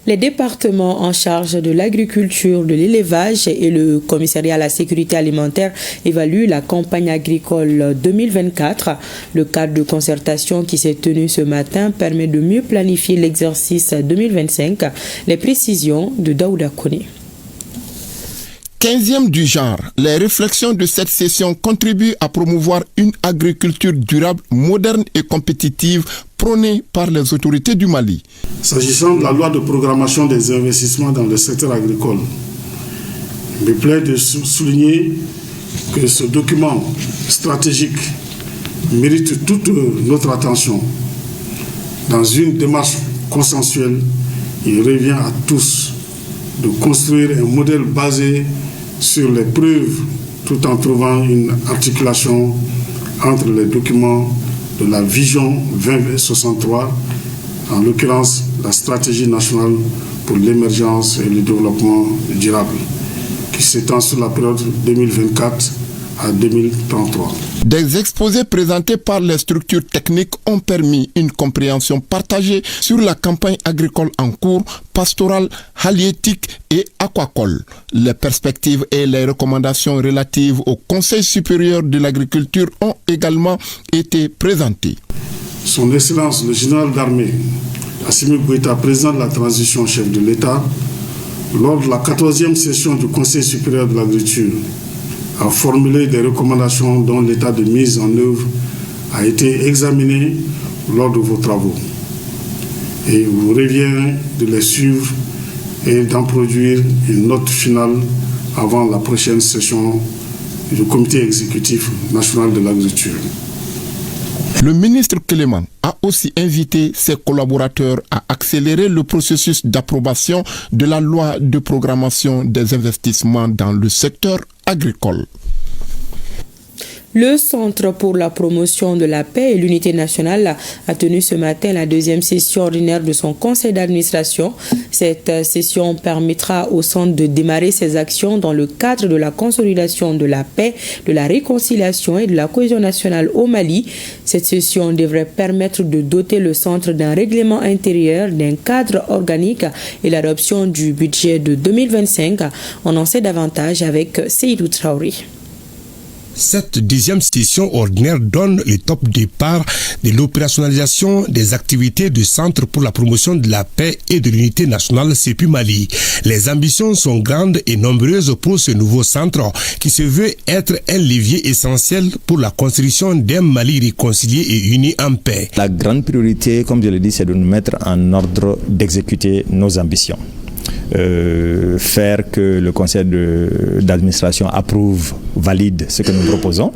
Les départements en charge de l'agriculture, de l'élevage et le commissariat à la sécurité alimentaire évaluent la campagne agricole 2024. Le cadre de concertation qui s'est tenu ce matin permet de mieux planifier l'exercice 2025. Les précisions de Daouda Kone. 15e du genre, les réflexions de cette session contribuent à promouvoir une agriculture durable, moderne et compétitive prônée par les autorités du Mali. S'agissant de la loi de programmation des investissements dans le secteur agricole, il me plaît de souligner que ce document stratégique mérite toute notre attention. Dans une démarche consensuelle, il revient à tous de construire un modèle basé sur les preuves tout en trouvant une articulation entre les documents de la vision 2063, en l'occurrence la stratégie nationale pour l'émergence et le développement durable, qui s'étend sur la période 2024 à 2033. Des exposés présentés par les structures techniques ont permis une compréhension partagée sur la campagne agricole en cours, pastorale, halieutique et aquacole. Les perspectives et les recommandations relatives au Conseil supérieur de l'agriculture ont également été présentées. Son Excellence le général d'armée Assimi Goïta, président de la transition chef de l'État, lors de la 14e session du Conseil supérieur de l'agriculture, a formulé des recommandations dont l'état de mise en œuvre a été examiné lors de vos travaux. Et il vous revient de les suivre et d'en produire une note finale avant la prochaine session du Comité exécutif national de l'agriculture. Le ministre Clément a aussi invité ses collaborateurs à accélérer le processus d'approbation de la loi de programmation des investissements dans le secteur agricole. Le Centre pour la promotion de la paix et l'unité nationale a tenu ce matin la deuxième session ordinaire de son conseil d'administration. Cette session permettra au Centre de démarrer ses actions dans le cadre de la consolidation de la paix, de la réconciliation et de la cohésion nationale au Mali. Cette session devrait permettre de doter le Centre d'un règlement intérieur, d'un cadre organique et l'adoption du budget de 2025. On en sait davantage avec Seydou Traoré. Cette deuxième session ordinaire donne le top départ de l'opérationnalisation des activités du Centre pour la promotion de la paix et de l'unité nationale CEPU Mali. Les ambitions sont grandes et nombreuses pour ce nouveau centre qui se veut être un levier essentiel pour la construction d'un Mali réconcilié et uni en paix. La grande priorité, comme je l'ai dit, c'est de nous mettre en ordre d'exécuter nos ambitions. Faire que le conseil d'administration approuve, valide ce que nous proposons,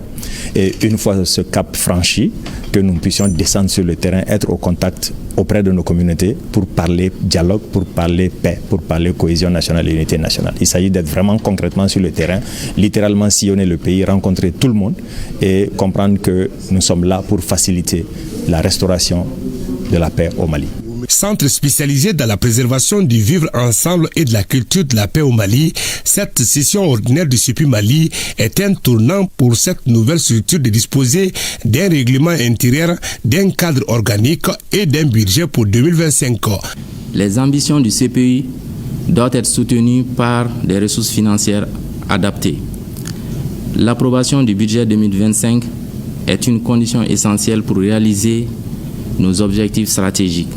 et une fois ce cap franchi, que nous puissions descendre sur le terrain, être au contact auprès de nos communautés pour parler dialogue, pour parler paix, pour parler cohésion nationale et unité nationale. Il s'agit d'être vraiment concrètement sur le terrain, littéralement sillonner le pays, rencontrer tout le monde et comprendre que nous sommes là pour faciliter la restauration de la paix au Mali. Centre spécialisé dans la préservation du vivre ensemble et de la culture de la paix au Mali, cette session ordinaire du CEPU Mali est un tournant pour cette nouvelle structure de disposer d'un règlement intérieur, d'un cadre organique et d'un budget pour 2025. Les ambitions du CPI doivent être soutenues par des ressources financières adaptées. L'approbation du budget 2025 est une condition essentielle pour réaliser nos objectifs stratégiques.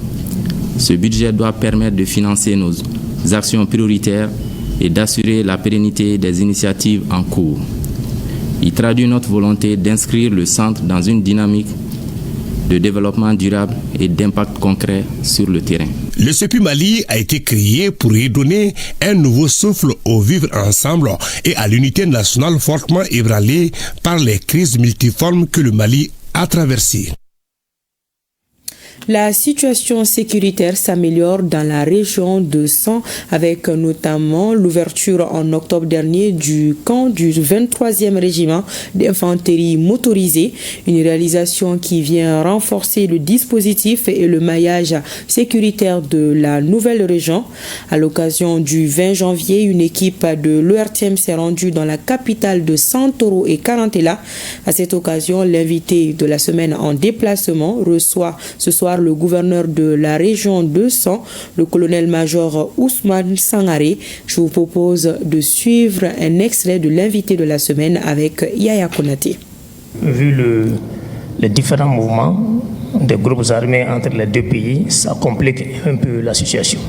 Ce budget doit permettre de financer nos actions prioritaires et d'assurer la pérennité des initiatives en cours. Il traduit notre volonté d'inscrire le centre dans une dynamique de développement durable et d'impact concret sur le terrain. Le CEPU Mali a été créé pour redonner un nouveau souffle au vivre ensemble et à l'unité nationale fortement ébranlée par les crises multiformes que le Mali a traversées. La situation sécuritaire s'améliore dans la région de San, avec notamment l'ouverture en octobre dernier du camp du 23e régiment d'infanterie motorisée, une réalisation qui vient renforcer le dispositif et le maillage sécuritaire de la nouvelle région. À l'occasion du 20 janvier, une équipe de l'ERTM s'est rendue dans la capitale de Santoro et Carantela. À cette occasion, l'invité de la semaine en déplacement reçoit ce soir le gouverneur de la région de San, le colonel-major Ousmane Sangaré. Je vous propose de suivre un extrait de l'invité de la semaine avec Yaya Konaté. Vu les différents mouvements des groupes armés entre les deux pays, ça complique un peu la situation.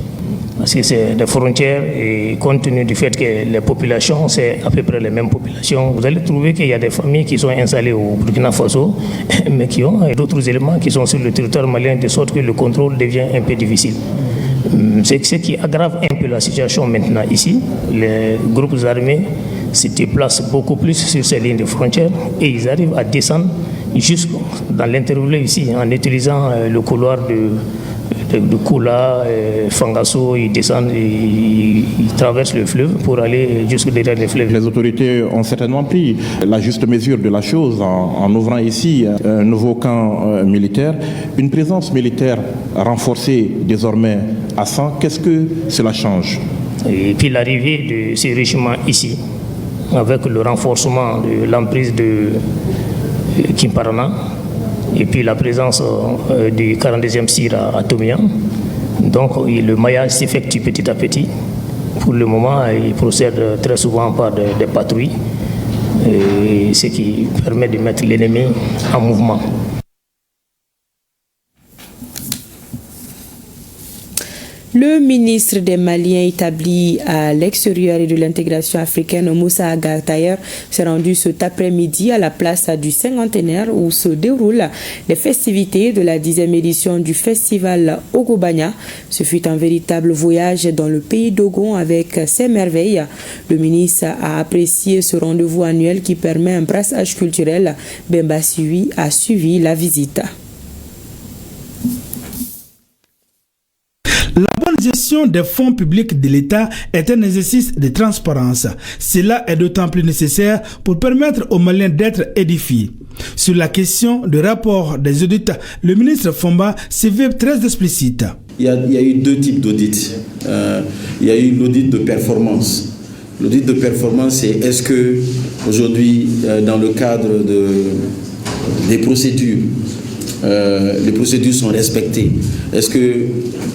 parce que c'est des frontières et compte tenu du fait que les populations, c'est à peu près les mêmes populations, vous allez trouver qu'il y a des familles qui sont installées au Burkina Faso, mais qui ont d'autres éléments qui sont sur le territoire malien, de sorte que le contrôle devient un peu difficile. C'est ce qui aggrave un peu la situation maintenant ici. Les groupes armés se déplacent beaucoup plus sur ces lignes de frontières et ils arrivent à descendre jusque dans l'intervalle ici en utilisant le couloir de Koula, Fangasso, ils descendent, ils traversent le fleuve pour aller jusque derrière le fleuve. Les autorités ont certainement pris la juste mesure de la chose en ouvrant ici un nouveau camp militaire. Une présence militaire renforcée désormais à 100, qu'est-ce que cela change? Et puis l'arrivée de ces régiments ici, avec le renforcement de l'emprise de Kimparana, et puis la présence du 42e SIR à Tomian. Donc le maillage s'effectue petit à petit. Pour le moment, il procède très souvent par des patrouilles, ce qui permet de mettre l'ennemi en mouvement. Le ministre des Maliens établi à l'extérieur et de l'intégration africaine, Moussa Agatayer, s'est rendu cet après-midi à la place du cinquantenaire où se déroulent les festivités de la 10e édition du festival Ogobanya. Ce fut un véritable voyage dans le pays d'Ogon avec ses merveilles. Le ministre a apprécié ce rendez-vous annuel qui permet un brassage culturel. Bemba Sui a suivi la visite. La bonne gestion des fonds publics de l'État est un exercice de transparence. Cela est d'autant plus nécessaire pour permettre aux Maliens d'être édifiés. Sur la question du rapport des audits, le ministre Fomba s'est fait très explicite. Il y a eu deux types d'audits. Il y a eu l'audit de performance. L'audit de performance, c'est est-ce que aujourd'hui, dans le cadre des procédures, les procédures sont respectées. Est-ce que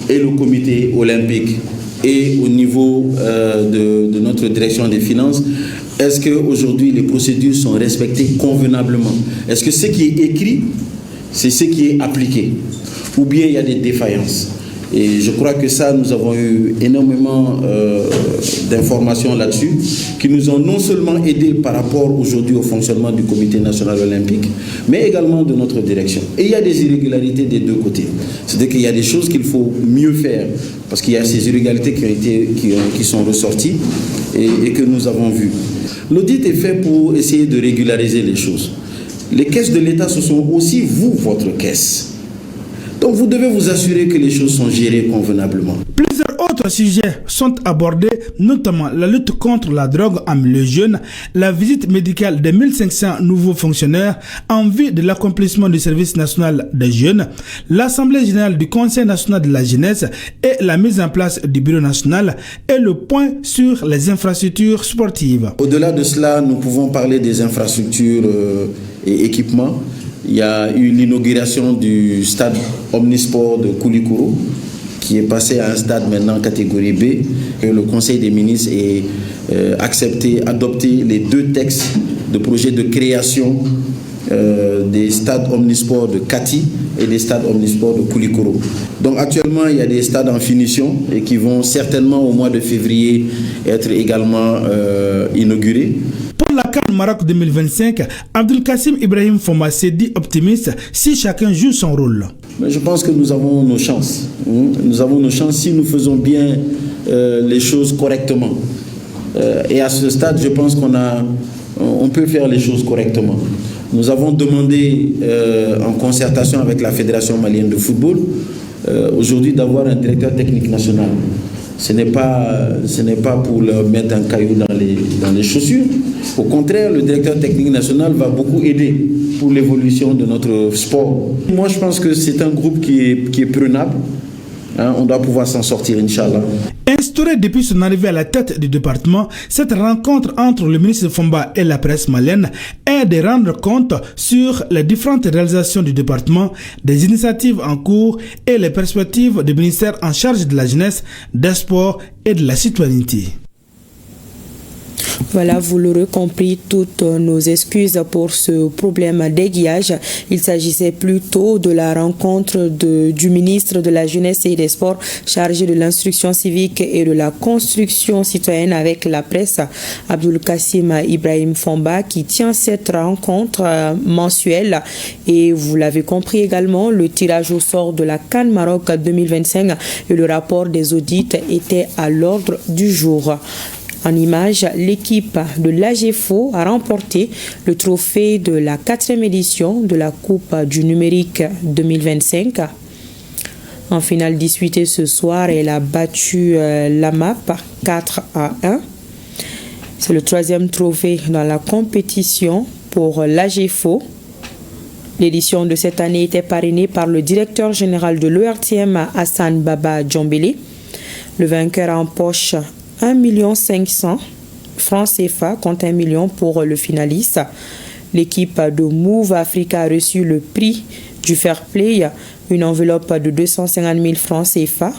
et le comité olympique et au niveau de notre direction des finances, est-ce qu'aujourd'hui les procédures sont respectées convenablement? Est-ce que ce qui est écrit, c'est ce qui est appliqué? Ou bien il y a des défaillances? Et je crois que ça, nous avons eu énormément d'informations là-dessus qui nous ont non seulement aidés par rapport aujourd'hui au fonctionnement du Comité national olympique, mais également de notre direction. Et il y a des irrégularités des deux côtés. C'est-à-dire qu'il y a des choses qu'il faut mieux faire parce qu'il y a ces irrégularités qui sont ressorties et que nous avons vues. L'audit est fait pour essayer de régulariser les choses. Les caisses de l'État, ce sont aussi vous, votre caisse. Donc vous devez vous assurer que les choses sont gérées convenablement. Plusieurs autres sujets sont abordés, notamment la lutte contre la drogue en milieu jeune, la visite médicale des 1500 nouveaux fonctionnaires en vue de l'accomplissement du service national des jeunes, l'Assemblée générale du Conseil national de la jeunesse et la mise en place du Bureau national et le point sur les infrastructures sportives. Au-delà de cela, nous pouvons parler des infrastructures et équipements. Il y a eu l'inauguration du stade Omnisport de Koulikoro, qui est passé à un stade maintenant catégorie B. Et le Conseil des ministres a adopté les deux textes de projet de création des stades Omnisport de Kati et des stades Omnisport de Koulikoro. Donc actuellement, il y a des stades en finition et qui vont certainement au mois de février être également inaugurés. Pour la CAN Maroc 2025, Abdul Kassim Ibrahim Foma s'est dit optimiste si chacun joue son rôle. Mais je pense que nous avons nos chances. Nous avons nos chances si nous faisons bien les choses correctement. Et à ce stade, je pense qu'on peut faire les choses correctement. Nous avons demandé, en concertation avec la Fédération malienne de football, aujourd'hui d'avoir un directeur technique national. Ce n'est pas pour leur mettre un caillou dans les chaussures. Au contraire, le directeur technique national va beaucoup aider pour l'évolution de notre sport. Moi, je pense que c'est un groupe qui est prenable. On doit pouvoir s'en sortir, Inch'Allah. Instaurée depuis son arrivée à la tête du département, cette rencontre entre le ministre Fomba et la presse malienne est de rendre compte sur les différentes réalisations du département, des initiatives en cours et les perspectives du ministère en charge de la jeunesse, des sports et de la citoyenneté. Voilà, vous l'aurez compris, toutes nos excuses pour ce problème d'aiguillage. Il s'agissait plutôt de la rencontre du ministre de la Jeunesse et des Sports chargé de l'instruction civique et de la construction citoyenne avec la presse, Abdul Kassim Ibrahim Fomba, qui tient cette rencontre mensuelle. Et vous l'avez compris également, le tirage au sort de la CAN Maroc 2025 et le rapport des audits étaient à l'ordre du jour. En image, l'équipe de l'AGFO a remporté le trophée de la 4e édition de la Coupe du numérique 2025. En finale disputée ce soir, elle a battu l'AMAP 4-1. C'est le 3e trophée dans la compétition pour l'AGFO. L'édition de cette année était parrainée par le directeur général de l'ORTM, Hassan Baba Djambélé. Le vainqueur empoche 1 500 000 francs CFA contre 1 million pour le finaliste. L'équipe de Move Africa a reçu le prix du Fair Play, une enveloppe de 250 000 francs CFA.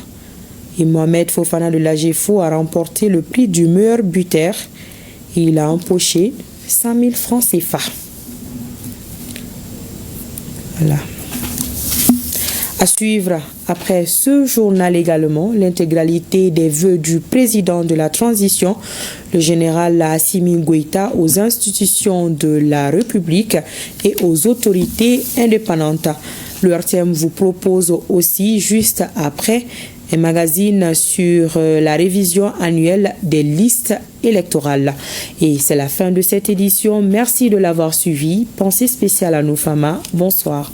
Et Mohamed Fofana de l'AGFO a remporté le prix du meilleur buteur. Il a empoché 100 000 francs CFA. Voilà. À suivre après ce journal également, l'intégralité des vœux du président de la transition, le général Assimi Goïta, aux institutions de la République et aux autorités indépendantes. Le RTM vous propose aussi, juste après, un magazine sur la révision annuelle des listes électorales. Et c'est la fin de cette édition. Merci de l'avoir suivi. Pensée spéciale à nos femmes. Bonsoir.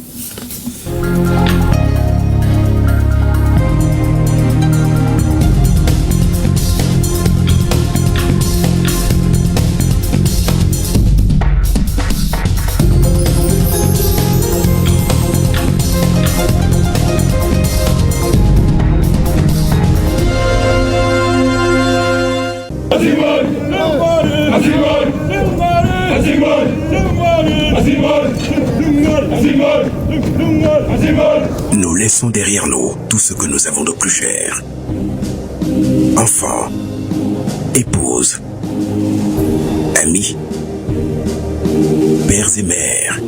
Nous laissons derrière nous tout ce que nous avons de plus cher. Enfants, épouses, amis, pères et mères,